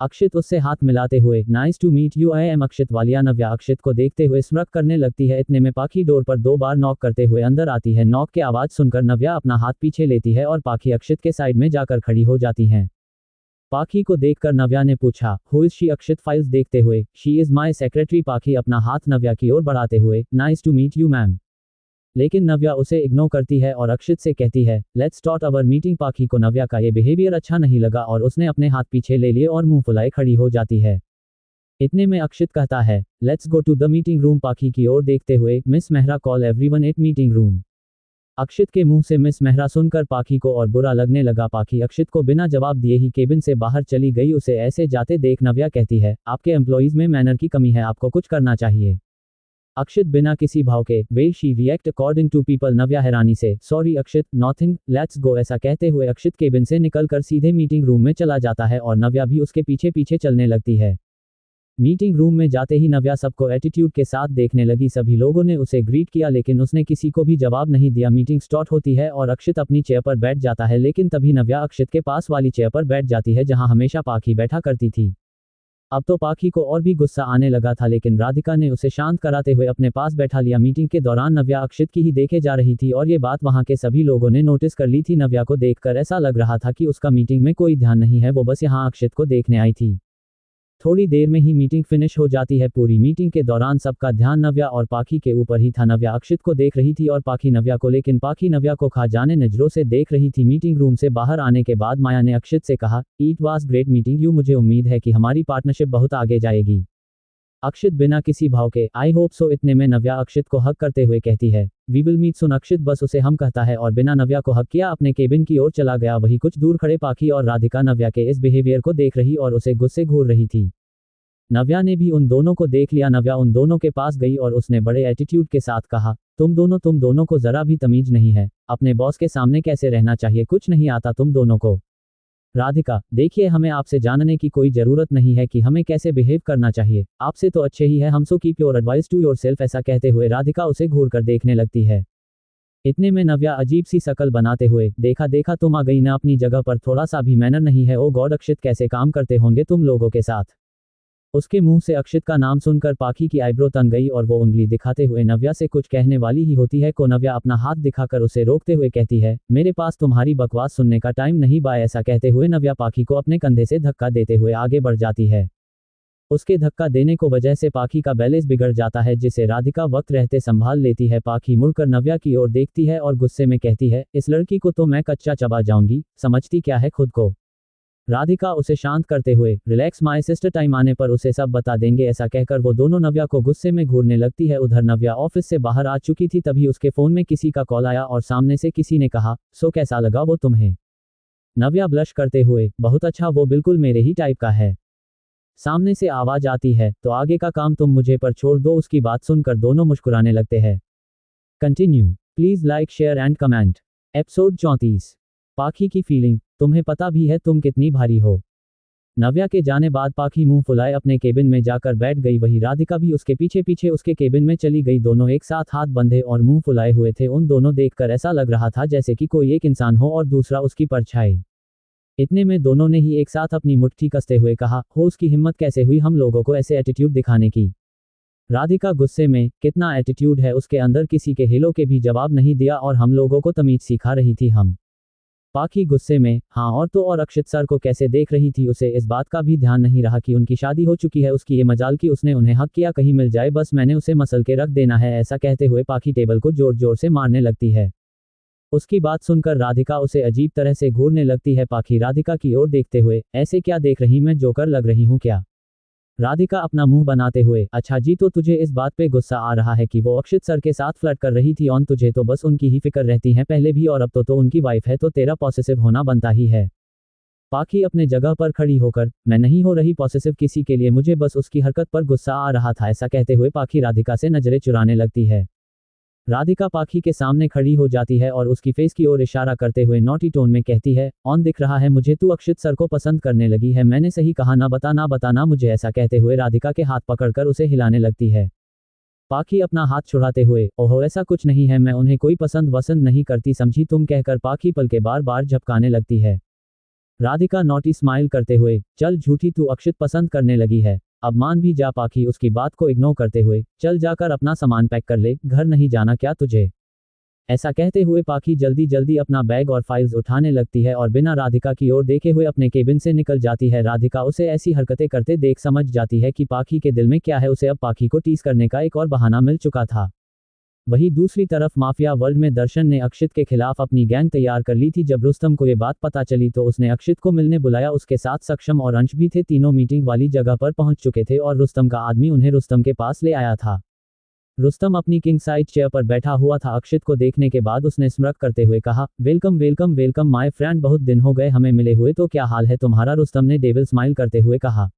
Akshit उससे हाथ मिलाते हुए, nice to meet you, I am Akshit Walia. Navya Akshit को देखते हुए स्मृक करने लगती है। इतने में पाखी डोर पर 2 बार नॉक करते हुए अंदर आती है। नॉक के आवाज सुनकर नव्या अपना हाथ पीछे लेती है और पाखी अक्षित के साइड में जाकर खड़ी हो जाती हैं। पाखी को देखकर नव्या ने पूछा, who is she? Akshit files देखते हुए, शी इज माई सेक्रेटरी। पाखी अपना हाथ नव्या की ओर बढ़ाते हुए, nice to meet you ma'am. लेकिन नव्या उसे इग्नोर करती है और अक्षित से कहती है, लेट्स स्टार्ट अवर मीटिंग। पाखी को नव्या का ये बिहेवियर अच्छा नहीं लगा और उसने अपने हाथ पीछे ले लिए और मुंह फुलाए खड़ी हो जाती है। इतने में अक्षित कहता है, let's go to the meeting room. Pakhi की ओर देखते हुए, miss Mehra call everyone at meeting room. Akshit के मुंह से मिस मेहरा सुनकर पाखी को और बुरा लगने लगा। पाखी अक्षित को बिना जवाब दिए ही केबिन से बाहर चली गई। उसे ऐसे जाते देख नव्या कहती है, आपके एम्प्लॉइज में मैनर की कमी है, आपको कुछ करना चाहिए। अक्षित बिना किसी भाव के, well she react according to people. Navya हैरानी से, sorry Akshit, nothing, let's go. ऐसा कहते हुए अक्षित केबिन से निकलकर सीधे मीटिंग रूम में चला जाता है और नव्या भी उसके पीछे पीछे चलने लगती है। मीटिंग रूम में जाते ही नव्या सबको एटीट्यूड के साथ देखने लगी। सभी लोगों ने उसे ग्रीट किया लेकिन उसने किसी को भी जवाब नहीं दिया। मीटिंग स्टार्ट होती है और अक्षित अपनी चेयर पर बैठ जाता है, लेकिन तभी नव्या अक्षित के पास वाली चेयर पर बैठ जाती है जहां हमेशा पाखी बैठा करती थी। अब तो पाखी को और भी गुस्सा आने लगा था, लेकिन राधिका ने उसे शांत कराते हुए अपने पास बैठा लिया। मीटिंग के दौरान नव्या अक्षित की ही देखे जा रही थी और ये बात वहां के सभी लोगों ने नोटिस कर ली थी। नव्या को देखकर ऐसा लग रहा था कि उसका मीटिंग में कोई ध्यान नहीं है, वो बस यहाँ अक्षित को देखने आई थी। थोड़ी देर में ही मीटिंग फिनिश हो जाती है। पूरी मीटिंग के दौरान सबका ध्यान नव्या और पाखी के ऊपर ही था। नव्या अक्षित को देख रही थी और पाखी नव्या को, लेकिन पाखी नव्या को खा जाने नजरों से देख रही थी। मीटिंग रूम से बाहर आने के बाद माया ने अक्षित से कहा, it was great meeting you, मुझे उम्मीद है कि हमारी पार्टनरशिप बहुत आगे जाएगी। अक्षित बिना किसी भाव के, आई होप सो। इतने में नव्या अक्षित को हग करते हुए कहती है, वी विल मीट सुन। अक्षित बस उसे हम कहता है और बिना नव्या को हग किया अपने केबिन की ओर चला गया। वही कुछ दूर खड़े पाखी और राधिका नव्या के इस बिहेवियर को देख रही और उसे गुस्से घूर रही थी। नव्या ने भी उन दोनों को देख लिया। नव्या उन दोनों के पास गई और उसने बड़े एटीट्यूड के साथ कहा, तुम दोनों को जरा भी तमीज नहीं है, अपने बॉस के सामने कैसे रहना चाहिए, कुछ नहीं आता तुम दोनों को। राधिका, देखिए हमें आपसे जानने की कोई जरूरत नहीं है कि हमें कैसे बिहेव करना चाहिए, आपसे तो अच्छे ही है हम, so keep your advice to yourself. ऐसा कहते हुए राधिका उसे घूर कर देखने लगती है। इतने में नव्या अजीब सी शकल बनाते हुए, देखा देखा तुम आ गई ना, अपनी जगह पर थोड़ा सा भी मैनर नहीं है। ओ गॉड अक्षित, कैसे काम करते होंगे तुम लोगों के साथ। उसके मुंह से अक्षित का नाम सुनकर पाखी की आईब्रो तन गई और वो उंगली दिखाते हुए नव्या से कुछ कहने वाली ही होती है को नव्या अपना हाथ दिखाकर उसे रोकते हुए कहती है, मेरे पास तुम्हारी बकवास सुनने का टाइम नहीं बाय। ऐसा कहते हुए नव्या पाखी को अपने कंधे से धक्का देते हुए आगे बढ़ जाती है। उसके धक्का देने को वजह से पाखी का बैलेंस बिगड़ जाता है, जिसे राधिका वक्त रहते संभाल लेती है। पाखी मुड़कर नव्या की ओर देखती है और गुस्से में कहती है, इस लड़की को तो मैं कच्चा चबा जाऊंगी, समझती क्या है खुद को। राधिका उसे शांत करते हुए, रिलैक्स माय सिस्टर, टाइम आने पर उसे सब बता देंगे। ऐसा कहकर वो दोनों नव्या को गुस्से में घूरने लगती है। उधर नव्या ऑफिस से बाहर आ चुकी थी, तभी उसके फोन में किसी का कॉल आया और सामने से किसी ने कहा, सो कैसा लगा वो तुम्हें? नव्या ब्लश करते हुए, बहुत अच्छा, वो बिल्कुल मेरे ही टाइप का है। सामने से आवाज आती है, तो आगे का काम तुम मुझे पर छोड़ दो। उसकी बात सुनकर दोनों मुस्कुराने लगते हैं। Continue please like share and comment. Episode 34। पाखी की फीलिंग। तुम्हें पता भी है तुम कितनी भारी हो। नव्या के जाने बाद पाखी मुंह फुलाए अपने केबिन में जाकर बैठ गई। वही राधिका भी उसके पीछे पीछे उसके केबिन में चली गई। दोनों एक साथ हाथ बंधे और मुंह फुलाए हुए थे। उन दोनों देखकर ऐसा लग रहा था जैसे कि कोई एक इंसान हो और दूसरा उसकी परछाई। इतने में दोनों ने ही एक साथ अपनी मुट्ठी कसते हुए कहा, हो उसकी हिम्मत कैसे हुई हम लोगों को ऐसे एटीट्यूड दिखाने की। राधिका गुस्से में, कितना एटीट्यूड है उसके अंदर, किसी के हिलो के भी जवाब नहीं दिया और हम लोगों को तमीज सिखा रही थी हम। पाखी गुस्से में, हाँ और तो और अक्षित सर को कैसे देख रही थी। उसे इस बात का भी ध्यान नहीं रहा कि उनकी शादी हो चुकी है। उसकी ये मजाल कि उसने उन्हें हक किया कहीं मिल जाए, बस मैंने उसे मसल के रख देना है। ऐसा कहते हुए पाखी टेबल को जोर जोर से मारने लगती है। उसकी बात सुनकर राधिका उसे अजीब तरह से घूरने लगती है। पाखी राधिका की ओर देखते हुए, ऐसे क्या देख रही, मैं जोकर लग रही हूँ क्या। राधिका अपना मुंह बनाते हुए, अच्छा जी तो तुझे इस बात पे गुस्सा आ रहा है कि वो अक्षित सर के साथ फ्लर्ट कर रही थी, और तुझे तो बस उनकी ही फिक्र रहती है पहले भी, और अब तो उनकी वाइफ है तो तेरा पॉसेसिव होना बनता ही है। पाखी अपने जगह पर खड़ी होकर, मैं नहीं हो रही पॉसेसिव किसी के लिए, मुझे बस उसकी हरकत पर गुस्सा आ रहा था। ऐसा कहते हुए पाखी राधिका से नजरें चुराने लगती है। राधिका पाखी के सामने खड़ी हो जाती है और उसकी फेस की ओर इशारा करते हुए नॉटी टोन में कहती है, ऑन दिख रहा है मुझे तू अक्षित सर को पसंद करने लगी है, मैंने सही कहा ना, बताना मुझे। ऐसा कहते हुए राधिका के हाथ पकड़कर उसे हिलाने लगती है। पाखी अपना हाथ छुड़ाते हुए, ओहो ऐसा कुछ नहीं है, मैं उन्हें कोई पसंद वसंद नहीं करती समझी तुम, कहकर पाखी पल के बार बार झपकाने लगती है। राधिका नॉटी स्माइल करते हुए, चल झूठी, तू अक्षित पसंद करने लगी है, अब मान भी जा। पाखी उसकी बात को इग्नोर करते हुए, चल जाकर अपना सामान पैक कर ले, घर नहीं जाना क्या तुझे। ऐसा कहते हुए पाखी जल्दी जल्दी अपना बैग और फाइल्स उठाने लगती है और बिना राधिका की ओर देखे हुए अपने केबिन से निकल जाती है। राधिका उसे ऐसी हरकतें करते देख समझ जाती है कि पाखी के दिल में क्या है। उसे अब पाखी को टीज करने का एक और बहाना मिल चुका था। वहीं दूसरी तरफ माफिया वर्ल्ड में दर्शन ने अक्षित के खिलाफ अपनी गैंग तैयार कर ली थी। जब रुस्तम को ये बात पता चली तो उसने अक्षित को मिलने बुलाया। उसके साथ सक्षम और अंश भी थे। तीनों मीटिंग वाली जगह पर पहुंच चुके थे और रुस्तम का आदमी उन्हें रुस्तम के पास ले आया था। रुस्तम अपनी किंग साइज चेयर पर बैठा हुआ था। अक्षित को देखने के बाद उसने स्मृक करते हुए कहा, welcome welcome welcome my friend, बहुत दिन हो गए हमें मिले हुए, तो क्या हाल है तुम्हारा। रुस्तम ने डेविल स्माइल करते हुए कहा।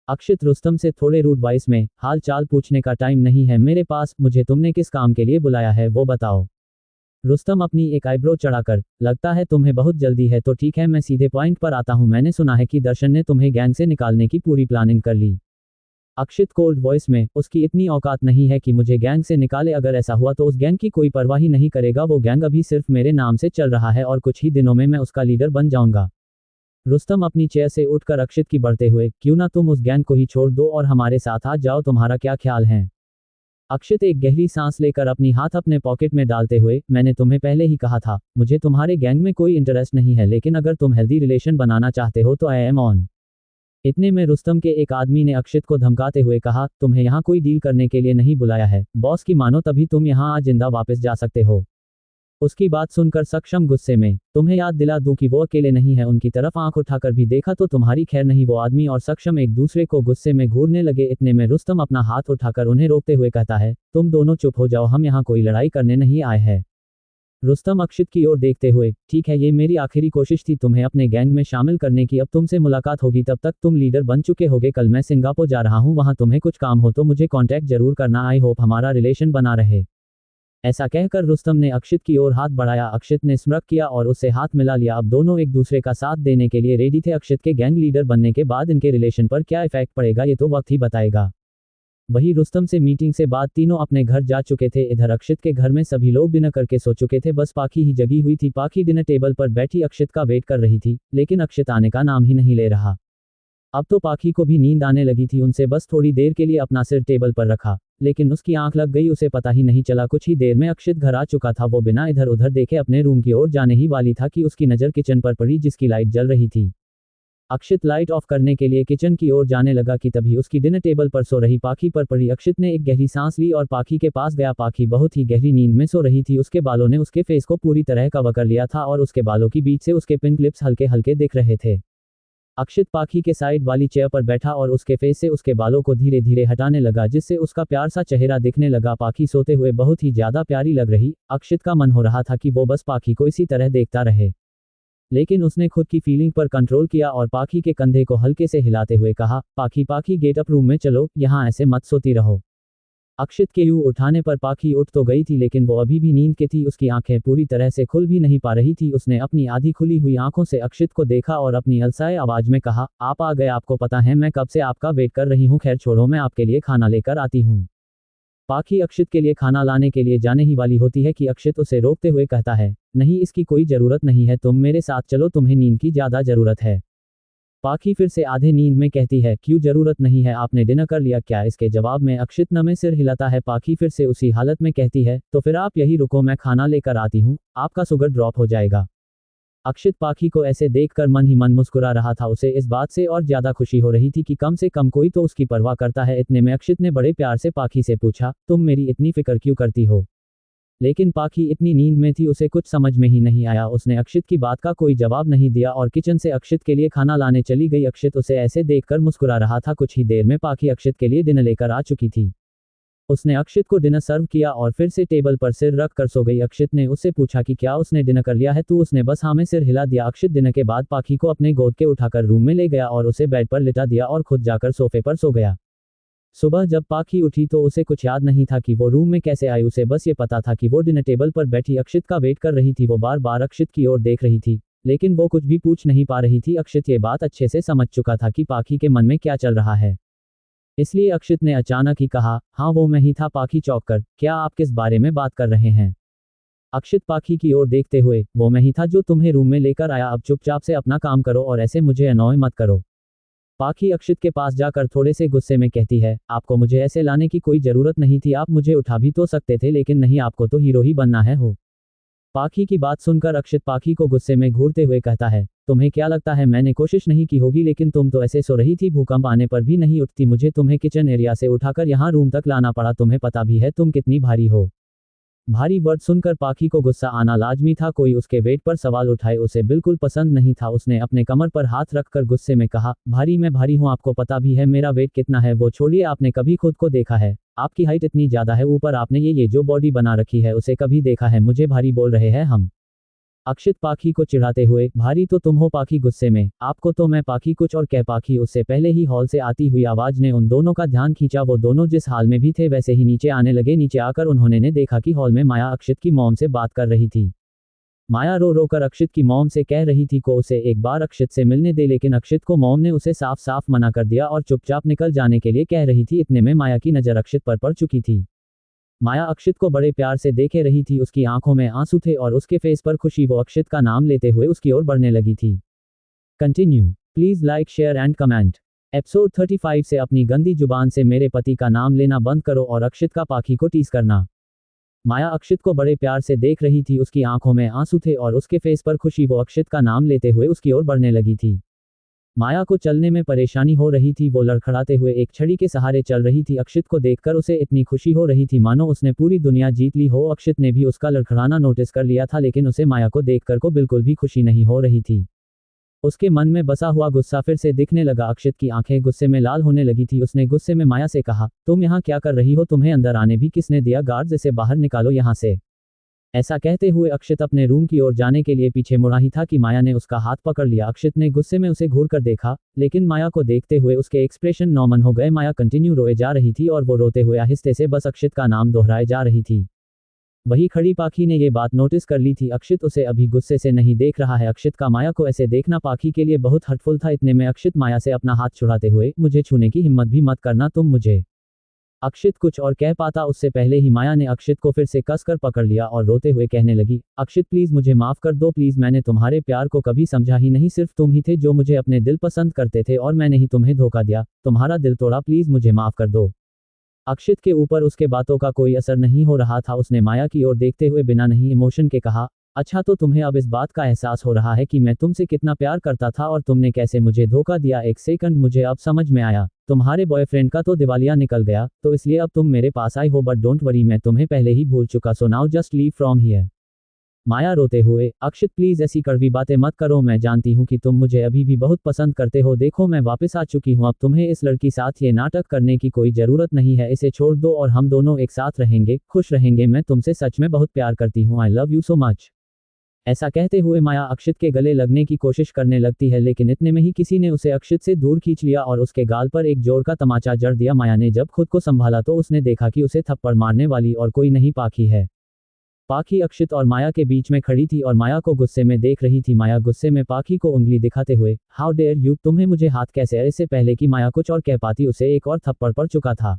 अक्षित रुस्तम से थोड़े रूड वॉइस में, हाल चाल पूछने का टाइम नहीं है मेरे पास, मुझे तुमने किस काम के लिए बुलाया है वो बताओ। रुस्तम अपनी एक आईब्रो चढ़ाकर, लगता है तुम्हें बहुत जल्दी है, तो ठीक है मैं सीधे पॉइंट पर आता हूं। मैंने सुना है कि दर्शन ने तुम्हें गैंग से निकालने की पूरी प्लानिंग कर ली। अक्षित कोल्ड वॉइस में, उसकी इतनी औकात नहीं है कि मुझे गैंग से निकाले, अगर ऐसा हुआ तो उस गैंग की कोई परवाह ही नहीं करेगा। वो गैंग अभी सिर्फ मेरे नाम से चल रहा है और कुछ ही दिनों में मैं उसका लीडर बन जाऊंगा। रुस्तम अपनी चेयर से उठकर अक्षित की बढ़ते हुए, क्यों ना तुम उस गैंग को ही छोड़ दो और हमारे साथ आ जाओ, तुम्हारा क्या ख्याल है। अक्षित एक गहरी सांस लेकर अपनी हाथ अपने पॉकेट में डालते हुए, मैंने तुम्हें पहले ही कहा था मुझे तुम्हारे गैंग में कोई इंटरेस्ट नहीं है, लेकिन अगर तुम हेल्दी रिलेशन बनाना चाहते हो तो आई एम ऑन। इतने में रुस्तम के एक आदमी ने अक्षित को धमकाते हुए कहा, तुम्हें यहाँ कोई डील करने के लिए नहीं बुलाया है, बॉस की मानो तभी तुम यहाँ आज जिंदा वापस जा सकते हो। उसकी बात सुनकर सक्षम गुस्से में, तुम्हें याद दिला दूं कि वो अकेले नहीं है, उनकी तरफ आंख उठाकर भी देखा तो तुम्हारी खैर नहीं। वो आदमी और सक्षम एक दूसरे को गुस्से में घूरने लगे। इतने में रुस्तम अपना हाथ उठाकर उन्हें रोकते हुए कहता है, तुम दोनों चुप हो जाओ, हम यहाँ कोई लड़ाई करने नहीं आए हैं। रुस्तम अक्षित की ओर देखते हुए, ठीक है ये मेरी आखिरी कोशिश थी तुम्हें अपने गैंग में शामिल करने की, अब तुमसे मुलाकात होगी तब तक तुम लीडर बन चुके होगे। कल मैं सिंगापुर जा रहा हूँ, वहाँ तुम्हें कुछ काम हो तो मुझे कांटेक्ट जरूर करना, आई होप हमारा रिलेशन बना रहे। ऐसा कहकर रुस्तम ने अक्षित की ओर हाथ बढ़ाया। अक्षित ने स्मृक किया और उससे हाथ मिला लिया। अब दोनों एक दूसरे का साथ देने के लिए रेडी थे। अक्षित के गैंग लीडर बनने के बाद इनके रिलेशन पर क्या इफेक्ट पड़ेगा ये तो वक्त ही बताएगा। वही रुस्तम से मीटिंग से बाद तीनों अपने घर जा चुके थे। इधर अक्षित के घर में सभी लोग डिनर करके सो चुके थे, बस पाखी ही जगी हुई थी। पाखी डिनर टेबल पर बैठी अक्षित का वेट कर रही थी, लेकिन अक्षित आने का नाम ही नहीं ले रहा। अब तो पाखी को भी नींद आने लगी थी। उनसे बस थोड़ी देर के लिए अपना सिर टेबल पर रखा, लेकिन उसकी आंख लग गई, उसे पता ही नहीं चला। कुछ ही देर में अक्षित घर आ चुका था। वो बिना इधर उधर देखे अपने रूम की ओर जाने ही वाली था कि उसकी नज़र किचन पर पड़ी, जिसकी लाइट जल रही थी। अक्षित लाइट ऑफ करने के लिए किचन की ओर जाने लगा कि तभी उसकी डिनर टेबल पर सो रही पाखी पर पड़ी। अक्षित ने एक गहरी सांस ली और पाखी के पास गया। पाखी बहुत ही गहरी नींद में सो रही थी। उसके बालों ने उसके फेस को पूरी तरह कवर कर लिया था और उसके बालों की बीच से उसके पिंक लिप्स हल्के हल्के दिख रहे थे। अक्षित पाखी के साइड वाली चेयर पर बैठा और उसके फेस से उसके बालों को धीरे धीरे हटाने लगा, जिससे उसका प्यार सा चेहरा दिखने लगा। पाखी सोते हुए बहुत ही ज्यादा प्यारी लग रही। अक्षित का मन हो रहा था कि वो बस पाखी को इसी तरह देखता रहे, लेकिन उसने खुद की फीलिंग पर कंट्रोल किया और पाखी के कंधे को हल्के से हिलाते हुए कहा, पाखी पाखी गेट अप, रूम में चलो, यहाँ ऐसे मत सोती रहो। अक्षित के यूं उठाने पर पाखी उठ तो गई थी लेकिन वो अभी भी नींद के थी। उसकी आंखें पूरी तरह से खुल भी नहीं पा रही थी। उसने अपनी आधी खुली हुई आंखों से अक्षित को देखा और अपनी अलसाए आवाज में कहा, आप आ गए। आपको पता है मैं कब से आपका वेट कर रही हूँ। खैर छोड़ो, मैं आपके लिए खाना लेकर आती हूँ। पाखी अक्षित के लिए खाना लाने के लिए जाने ही वाली होती है कि अक्षित उसे रोकते हुए कहता है, नहीं इसकी कोई जरूरत नहीं है, तुम मेरे साथ चलो, तुम्हें नींद की ज्यादा जरूरत है। पाखी फिर से आधे नींद में कहती है, क्यों जरूरत नहीं है, आपने डिनर कर लिया क्या? इसके जवाब में अक्षित नमे सिर हिलाता है। पाखी फिर से उसी हालत में कहती है, तो फिर आप यही रुको, मैं खाना लेकर आती हूँ, आपका शुगर ड्रॉप हो जाएगा। अक्षित पाखी को ऐसे देखकर मन ही मन मुस्कुरा रहा था। उसे इस बात से और ज्यादा खुशी हो रही थी कि कम से कम कोई तो उसकी परवाह करता है। इतने में अक्षित ने बड़े प्यार से पाखी से पूछा, तुम मेरी इतनी फिक्र क्यों करती हो? लेकिन पाखी इतनी नींद में थी, उसे कुछ समझ में ही नहीं आया। उसने अक्षित की बात का कोई जवाब नहीं दिया और किचन से अक्षित के लिए खाना लाने चली गई। अक्षित उसे ऐसे देखकर मुस्कुरा रहा था। कुछ ही देर में पाखी अक्षित के लिए डिनर लेकर आ चुकी थी। उसने अक्षित को डिनर सर्व किया और फिर से टेबल पर सिर रख कर सो गई। अक्षित ने उससे पूछा कि क्या उसने डिनर कर लिया है, तो उसने बस हाँ में सिर हिला दिया। अक्षित डिनर के बाद पाखी को अपने गोद के उठाकर रूम में ले गया और उसे बेड पर लिटा दिया और खुद जाकर सोफे पर सो गया। सुबह जब पाखी उठी तो उसे कुछ याद नहीं था कि वो रूम में कैसे आई। उसे बस ये पता था कि वो डिनर टेबल पर बैठी अक्षित का वेट कर रही थी। वो बार बार अक्षित की ओर देख रही थी लेकिन वो कुछ भी पूछ नहीं पा रही थी। अक्षित ये बात अच्छे से समझ चुका था कि पाखी के मन में क्या चल रहा है, इसलिए अक्षित ने अचानक ही कहा, हाँ वो मैं ही था। पाखी चौंक कर, क्या आप किस बारे में बात कर रहे हैं? अक्षित पाखी की ओर देखते हुए, वो मैं ही था जो तुम्हें रूम में लेकर आया। अब चुपचाप से अपना काम करो और ऐसे मुझे अनॉय मत करो। पाखी अक्षित के पास जाकर थोड़े से गुस्से में कहती है, आपको मुझे ऐसे लाने की कोई जरूरत नहीं थी, आप मुझे उठा भी तो सकते थे, लेकिन नहीं, आपको तो हीरो ही बनना है हो। पाखी की बात सुनकर अक्षित पाखी को गुस्से में घूरते हुए कहता है, तुम्हें क्या लगता है मैंने कोशिश नहीं की होगी? लेकिन तुम तो ऐसे सो रही थी, भूकंप आने पर भी नहीं उठती। मुझे तुम्हें किचन एरिया से उठाकर यहाँ रूम तक लाना पड़ा। तुम्हें पता भी है तुम कितनी भारी हो। भारी वर्ड सुनकर पाखी को गुस्सा आना लाजमी था। कोई उसके वेट पर सवाल उठाए उसे बिल्कुल पसंद नहीं था। उसने अपने कमर पर हाथ रखकर गुस्से में कहा, भारी? मैं भारी हूँ? आपको पता भी है मेरा वेट कितना है? वो छोड़िए, आपने कभी खुद को देखा है? आपकी हाइट इतनी ज्यादा है, ऊपर आपने ये जो बॉडी बना रखी है, उसे कभी देखा है? मुझे भारी बोल रहे हैं हम? अक्षित पाखी को चिढ़ाते हुए, भारी तो तुम हो। पाखी गुस्से में, आपको तो मैं पाखी कुछ और कह। पाखी उससे पहले ही हॉल से आती हुई आवाज ने उन दोनों का ध्यान खींचा। वो दोनों जिस हाल में भी थे वैसे ही नीचे आने लगे। नीचे आकर उन्होंने ने देखा कि हॉल में माया अक्षित की मॉम से बात कर रही थी। माया रो रो कर अक्षित की मॉम से कह रही थी को उसे एक बार अक्षित से मिलने दे, लेकिन अक्षित को मॉम ने उसे साफ साफ मना कर दिया और चुपचाप निकल जाने के लिए कह रही थी। इतने में माया की नज़र अक्षित पर पड़ चुकी थी। माया अक्षित को बड़े प्यार से देखे रही थी। उसकी आंखों में आंसू थे और उसके फेस पर खुशी। वो अक्षित का नाम लेते हुए उसकी ओर बढ़ने लगी थी। Continue please like share and comment. Episode 35 से अपनी गंदी जुबान से मेरे पति का नाम लेना बंद करो और अक्षित का पाखी को टीज करना। माया अक्षित को बड़े प्यार से देख रही थी। उसकी आंखों में आंसू थे और उसके फेस पर खुशी। वो अक्षित का नाम लेते हुए उसकी ओर बढ़ने लगी थी। माया को चलने में परेशानी हो रही थी। वो लड़खड़ाते हुए एक छड़ी के सहारे चल रही थी। अक्षित को देखकर उसे इतनी खुशी हो रही थी मानो उसने पूरी दुनिया जीत ली हो। अक्षित ने भी उसका लड़खड़ाना नोटिस कर लिया था, लेकिन उसे माया को देखकर को बिल्कुल भी खुशी नहीं हो रही थी। उसके मन में बसा हुआ गुस्सा फिर से दिखने लगा। अक्षित की आंखें गुस्से में लाल होने लगी थी। उसने गुस्से में माया से कहा, तुम यहाँ क्या कर रही हो? तुम्हें अंदर आने भी किसने दिया? गार्ड्स, इसे बाहर निकालो यहाँ से। ऐसा कहते हुए अक्षित अपने रूम की ओर जाने के लिए पीछे मुड़ा ही था कि माया ने उसका हाथ पकड़ लिया। अक्षित ने गुस्से में उसे घूर कर देखा, लेकिन माया को देखते हुए उसके एक्सप्रेशन नॉर्मल हो गए। माया कंटिन्यू रोए जा रही थी और वो रोते हुए आहिस्ते से बस अक्षित का नाम दोहराए जा रही थी। वही खड़ी पाखी ने ये बात नोटिस कर ली थी। अक्षित उसे अभी गुस्से से नहीं देख रहा है। अक्षित का माया को ऐसे देखना पाखी के लिए बहुत हर्टफुल था। इतने में अक्षित माया से अपना हाथ छुड़ाते हुए, मुझे छूने की हिम्मत भी मत करना तुम मुझे। अक्षित कुछ और कह पाता उससे पहले ही माया ने अक्षित को फिर से कसकर पकड़ लिया और रोते हुए कहने लगी, अक्षित प्लीज मुझे माफ कर दो प्लीज। मैंने तुम्हारे प्यार को कभी समझा ही नहीं। सिर्फ तुम ही थे जो मुझे अपने दिल पसंद करते थे और मैंने ही तुम्हें धोखा दिया, तुम्हारा दिल तोड़ा। प्लीज मुझे माफ कर दो। अक्षित के ऊपर उसके बातों का कोई असर नहीं हो रहा था। उसने माया की ओर देखते हुए बिना नहीं इमोशन के कहा, अच्छा तो तुम्हें अब इस बात का एहसास हो रहा है कि मैं तुमसे कितना प्यार करता था और तुमने कैसे मुझे धोखा दिया। एक सेकंड, मुझे अब समझ में आया। तुम्हारे बॉयफ्रेंड का तो दिवालिया निकल गया, तो इसलिए अब तुम मेरे पास आई हो। बट डोंट वरी, मैं तुम्हें पहले ही भूल चुका। So now just leave from here. Maya रोते हुए, अक्षित प्लीज ऐसी कड़वी बातें मत करो। मैं जानती हूँ कि तुम मुझे अभी भी बहुत पसंद करते हो। देखो मैं वापस आ चुकी हूँ। अब तुम्हें इस लड़की साथ ये नाटक करने की कोई जरूरत नहीं है। इसे छोड़ दो और हम दोनों एक साथ रहेंगे, खुश रहेंगे। मैं तुमसे सच में बहुत प्यार करती हूँ। I love you so much. ऐसा कहते हुए माया अक्षित के गले लगने की कोशिश करने लगती है, लेकिन इतने में ही किसी ने उसे अक्षित से दूर खींच लिया और उसके गाल पर एक जोर का तमाचा जड़ दिया। माया ने जब खुद को संभाला तो उसने देखा कि उसे थप्पड़ मारने वाली और कोई नहीं पाखी है। पाखी अक्षित और माया के बीच में खड़ी थी और माया को गुस्से में देख रही थी। माया गुस्से में पाखी को उंगली दिखाते हुए, हाउ डेयर यू, तुम्हें मुझे हाथ कैसे। इससे पहले कि माया कुछ और कह पाती उसे एक और थप्पड़ पड़ चुका था।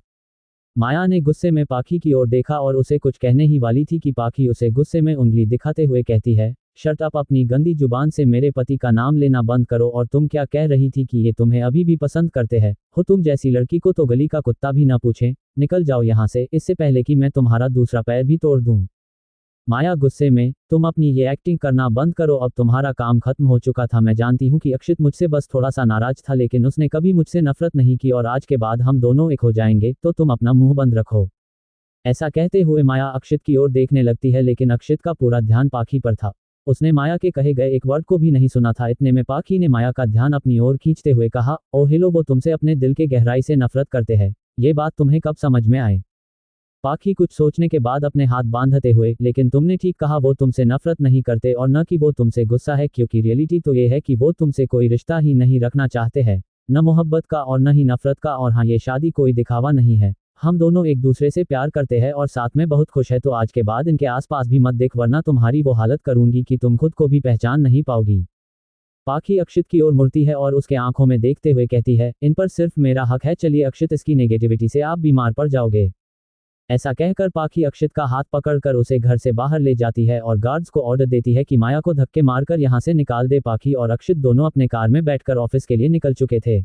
माया ने गुस्से में पाखी की ओर देखा और उसे कुछ कहने ही वाली थी कि पाखी उसे गुस्से में उंगली दिखाते हुए कहती है, शट अप, अपनी गंदी जुबान से मेरे पति का नाम लेना बंद करो। और तुम क्या कह रही थी कि ये तुम्हें अभी भी पसंद करते हैं? हो तुम जैसी लड़की को तो गली का कुत्ता भी ना पूछे। निकल जाओ यहाँ से, इससे पहले कि मैं तुम्हारा दूसरा पैर भी तोड़ दूं। माया गुस्से में, तुम अपनी ये एक्टिंग करना बंद करो, अब तुम्हारा काम खत्म हो चुका था। मैं जानती हूँ कि अक्षित मुझसे बस थोड़ा सा नाराज था, लेकिन उसने कभी मुझसे नफरत नहीं की और आज के बाद हम दोनों एक हो जाएंगे, तो तुम अपना मुंह बंद रखो। ऐसा कहते हुए माया अक्षित की ओर देखने लगती है, लेकिन अक्षित का पूरा ध्यान पाखी पर था। उसने माया के कहे गए एक वर्ड को भी नहीं सुना था। इतने में पाखी ने माया का ध्यान अपनी ओर खींचते हुए कहा, ओ हेलो, वो तुमसे अपने दिल के गहराई से नफरत करते हैं। ये बात तुम्हें कब समझ में आए? पाखी कुछ सोचने के बाद अपने हाथ बांधते हुए, लेकिन तुमने ठीक कहा, वो तुमसे नफरत नहीं करते और न कि वो तुमसे गुस्सा है, क्योंकि रियलिटी तो ये है कि वो तुमसे कोई रिश्ता ही नहीं रखना चाहते हैं, न मोहब्बत का और न ही नफरत का। और हाँ, ये शादी कोई दिखावा नहीं है। हम दोनों एक दूसरे से प्यार करते हैं और साथ में बहुत खुश है। तो आज के बाद इनके आसपास भी मत देख, वरना तुम्हारी वो हालत करूंगी कि तुम खुद को भी पहचान नहीं पाओगी। पाखी अक्षित की ओर मुड़ती है और उसके आंखों में देखते हुए कहती है, इन पर सिर्फ मेरा हक है। चलिए अक्षित, इसकी नेगेटिविटी से आप बीमार पड़ जाओगे। ऐसा कहकर पाखी अक्षित का हाथ पकड़कर उसे घर से बाहर ले जाती है और गार्ड्स को ऑर्डर देती है कि माया को धक्के मारकर यहां से निकाल दे। पाखी और अक्षित दोनों अपने कार में बैठकर ऑफिस के लिए निकल चुके थे।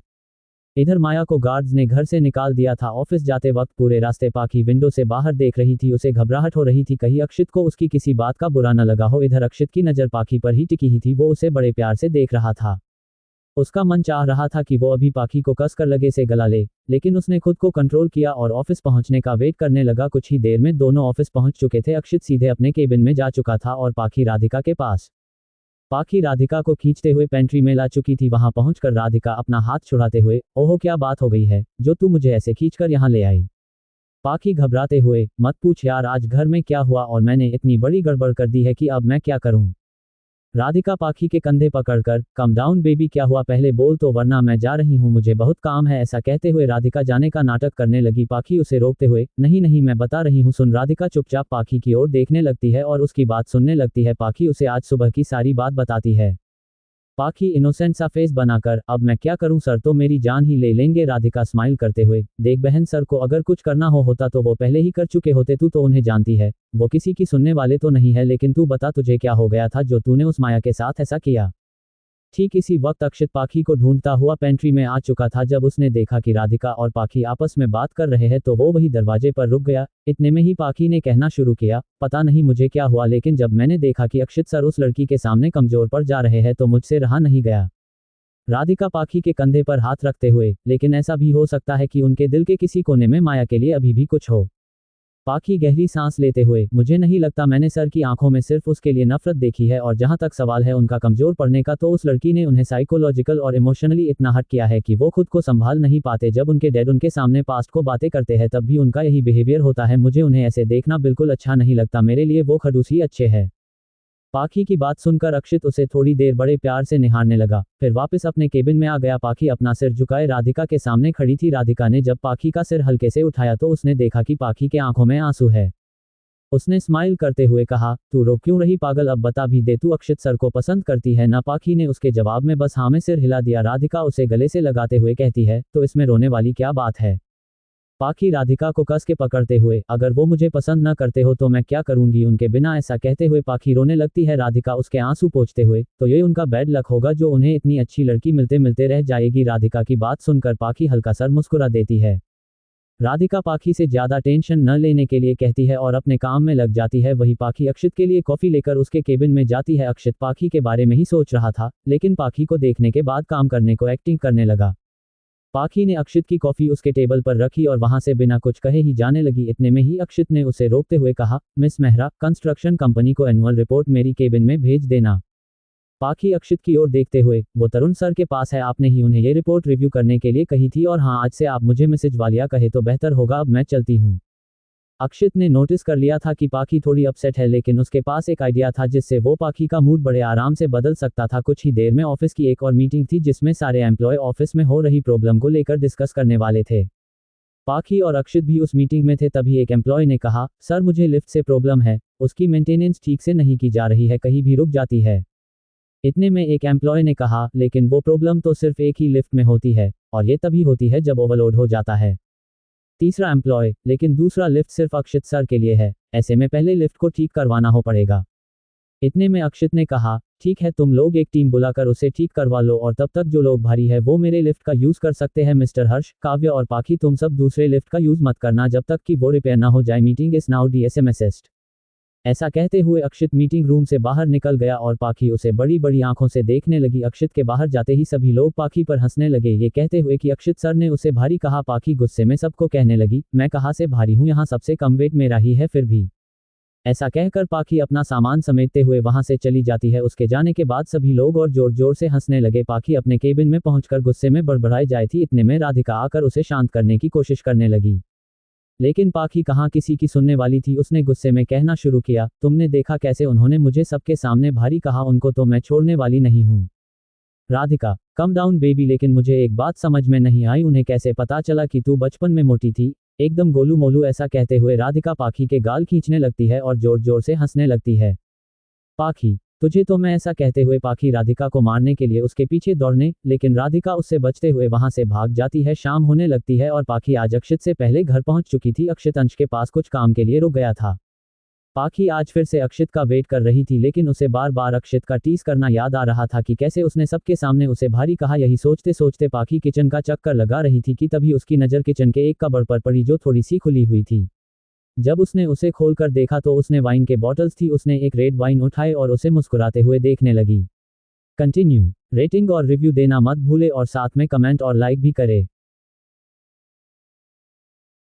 इधर माया को गार्ड्स ने घर से निकाल दिया था। ऑफिस जाते वक्त पूरे रास्ते पाखी विंडो से बाहर देख रही थी। उसे घबराहट हो रही थी, कहीं अक्षित को उसकी किसी बात का बुरा न लगा हो। इधर अक्षित की नज़र पाखी पर ही टिकी ही थी, वो उसे बड़े प्यार से देख रहा था। उसका मन चाह रहा था कि वो अभी पाखी को कसकर लगे से गला ले, लेकिन उसने खुद को कंट्रोल किया और ऑफिस पहुंचने का वेट करने लगा। कुछ ही देर में दोनों ऑफिस पहुंच चुके थे। अक्षित सीधे अपने केबिन में जा चुका था और पाखी राधिका के पास। पाखी राधिका को खींचते हुए पेंट्री में ला चुकी थी। वहां पहुंचकर राधिका अपना हाथ छुड़ाते हुए, ओहो क्या बात हो गई है जो तू मुझे ऐसे खींचकर यहाँ ले आई? पाखी घबराते हुए, मत पूछ यार, आज घर में क्या हुआ और मैंने इतनी बड़ी गड़बड़ कर दी है कि अब मैं क्या करूं। राधिका पाखी के कंधे पकड़कर, कम डाउन बेबी, क्या हुआ पहले बोल तो, वरना मैं जा रही हूँ, मुझे बहुत काम है। ऐसा कहते हुए राधिका जाने का नाटक करने लगी। पाखी उसे रोकते हुए, नहीं नहीं मैं बता रही हूँ सुन। राधिका चुपचाप पाखी की ओर देखने लगती है और उसकी बात सुनने लगती है। पाखी उसे आज सुबह की सारी बात बताती है। पाखी इनोसेंट सा फेस बनाकर, अब मैं क्या करूं सर, तो मेरी जान ही ले लेंगे। राधिका स्माइल करते हुए, देख बहन, सर को अगर कुछ करना होता तो वो पहले ही कर चुके होते। तू तो उन्हें जानती है, वो किसी की सुनने वाले तो नहीं है। लेकिन तू बता, तुझे क्या हो गया था जो तूने उस माया के साथ ऐसा किया? ठीक इसी वक्त अक्षित पाखी को ढूंढता हुआ पेंट्री में आ चुका था। जब उसने देखा कि राधिका और पाखी आपस में बात कर रहे हैं तो वो वही दरवाजे पर रुक गया। इतने में ही पाखी ने कहना शुरू किया, पता नहीं मुझे क्या हुआ, लेकिन जब मैंने देखा कि अक्षित सर उस लड़की के सामने कमजोर पड़ जा रहे हैं तो मुझसे रहा नहीं गया। राधिका पाखी के कंधे पर हाथ रखते हुए, लेकिन ऐसा भी हो सकता है कि उनके दिल के किसी कोने में माया के लिए अभी भी कुछ हो। पाखी गहरी सांस लेते हुए, मुझे नहीं लगता, मैंने सर की आंखों में सिर्फ उसके लिए नफरत देखी है। और जहां तक सवाल है उनका कमजोर पड़ने का, तो उस लड़की ने उन्हें साइकोलॉजिकल और इमोशनली इतना हर्ट किया है कि वो खुद को संभाल नहीं पाते। जब उनके डैड उनके सामने पास्ट को बातें करते हैं तब भी उनका यही बिहेवियर होता है। मुझे उन्हें ऐसे देखना बिल्कुल अच्छा नहीं लगता, मेरे लिए वो खड़ूस ही अच्छे हैं। पाखी की बात सुनकर अक्षित उसे थोड़ी देर बड़े प्यार से निहारने लगा, फिर वापस अपने केबिन में आ गया। पाखी अपना सिर झुकाए राधिका के सामने खड़ी थी। राधिका ने जब पाखी का सिर हल्के से उठाया तो उसने देखा कि पाखी के आंखों में आंसू है। उसने स्माइल करते हुए कहा, तू रो क्यों रही पागल, अब बता भी दे, तू अक्षित सर को पसंद करती है ना? पाखी ने उसके जवाब में बस हाँ में सिर हिला दिया। राधिका उसे गले से लगाते हुए कहती है, तो इसमें रोने वाली क्या बात है? पाखी राधिका को कस के पकड़ते हुए, अगर वो मुझे पसंद न करते हो तो मैं क्या करूंगी उनके बिना? ऐसा कहते हुए पाखी रोने लगती है। राधिका उसके आंसू पोंछते हुए, तो ये उनका बैड लक होगा जो उन्हें इतनी अच्छी लड़की मिलते मिलते रह जाएगी। राधिका की बात सुनकर पाखी हल्का सर मुस्कुरा देती है। राधिका पाखी से ज्यादा टेंशन न लेने के लिए कहती है और अपने काम में लग जाती है। वही पाखी अक्षित के लिए कॉफी लेकर उसके केबिन में जाती है। अक्षित पाखी के बारे में ही सोच रहा था, लेकिन पाखी को देखने के बाद काम करने को एक्टिंग करने लगा। पाखी ने अक्षित की कॉफी उसके टेबल पर रखी और वहां से बिना कुछ कहे ही जाने लगी। इतने में ही अक्षित ने उसे रोकते हुए कहा, मिस मेहरा, कंस्ट्रक्शन कंपनी को एनुअल रिपोर्ट मेरी केबिन में भेज देना। पाखी अक्षित की ओर देखते हुए, वो तरुण सर के पास है, आपने ही उन्हें ये रिपोर्ट रिव्यू करने के लिए कही थी। और हाँ, आज से आप मुझे मिसेज वालिया कहे तो बेहतर होगा, अब मैं चलती हूँ। अक्षित ने नोटिस कर लिया था कि पाखी थोड़ी अपसेट है, लेकिन उसके पास एक आइडिया था जिससे वो पाखी का मूड बड़े आराम से बदल सकता था। कुछ ही देर में ऑफिस की एक और मीटिंग थी जिसमें सारे एम्प्लॉय ऑफिस में हो रही प्रॉब्लम को लेकर डिस्कस करने वाले थे। पाखी और अक्षित भी उस मीटिंग में थे। तभी एक एम्प्लॉय ने कहा, सर मुझे लिफ्ट से प्रॉब्लम है, उसकी मेंटेनेंस ठीक से नहीं की जा रही है, कहीं भी रुक जाती है। इतने में एक एम्प्लॉय ने कहा, लेकिन वो प्रॉब्लम तो सिर्फ एक ही लिफ्ट में होती है, और ये तभी होती है जब ओवरलोड हो जाता है। तीसरा एम्प्लॉय, लेकिन दूसरा लिफ्ट सिर्फ अक्षित सर के लिए है, ऐसे में पहले लिफ्ट को ठीक करवाना हो पड़ेगा। इतने में अक्षित ने कहा, ठीक है, तुम लोग एक टीम बुलाकर उसे ठीक करवा लो और तब तक जो लोग भारी है वो मेरे लिफ्ट का यूज कर सकते हैं। मिस्टर हर्ष, काव्य और पाखी, तुम सब दूसरे लिफ्ट का यूज मत करना जब तक कि वो रिपेयर ना हो जाए। Meeting is now DSMSed। ऐसा कहते हुए अक्षित मीटिंग रूम से बाहर निकल गया और पाखी उसे बड़ी बड़ी आंखों से देखने लगी। अक्षित के बाहर जाते ही सभी लोग पाखी पर हंसने लगे, ये कहते हुए कि अक्षित सर ने उसे भारी कहा। पाखी गुस्से में सबको कहने लगी, मैं कहाँ से भारी हूँ, यहाँ सबसे कम वेट मेरा ही है फिर भी। ऐसा कहकर पाखी अपना सामान समेटते हुए वहां से चली जाती है। उसके जाने के बाद सभी लोग और जोर जोर से हंसने लगे। पाखी अपने केबिन में पहुंचकर गुस्से में बड़बड़ाई जाए थी। इतने में राधिका आकर उसे शांत करने की कोशिश करने लगी, लेकिन पाखी कहाँ किसी की सुनने वाली थी। उसने गुस्से में कहना शुरू किया, तुमने देखा कैसे उन्होंने मुझे सबके सामने भारी कहा, उनको तो मैं छोड़ने वाली नहीं हूँ। राधिका, कम डाउन बेबी, लेकिन मुझे एक बात समझ में नहीं आई, उन्हें कैसे पता चला कि तू बचपन में मोटी थी, एकदम गोलू मोलू। ऐसा कहते हुए राधिका पाखी के गाल खींचने लगती है और जोर जोर से हंसने लगती है। पाखी, तुझे तो मैं, ऐसा कहते हुए पाखी राधिका को मारने के लिए उसके पीछे दौड़ने, लेकिन राधिका उससे बचते हुए वहां से भाग जाती है। शाम होने लगती है और पाखी आज अक्षित से पहले घर पहुंच चुकी थी। अक्षित अंश के पास कुछ काम के लिए रुक गया था। पाखी आज फिर से अक्षित का वेट कर रही थी, लेकिन उसे बार बार अक्षित का टीस करना याद आ रहा था कि कैसे उसने सबके सामने उसे भारी कहा। यही सोचते सोचते पाखी किचन का चक्कर लगा रही थी कि तभी उसकी नज़र किचन के एक कबर्ड पर पड़ी जो थोड़ी सी खुली हुई थी। जब उसने उसे खोलकर देखा तो उसने वाइन के बॉटल्स थी। उसने एक रेड वाइन उठाए और उसे मुस्कुराते हुए देखने लगी। कंटिन्यू। रेटिंग और रिव्यू देना मत भूले और साथ में कमेंट और लाइक भी करे।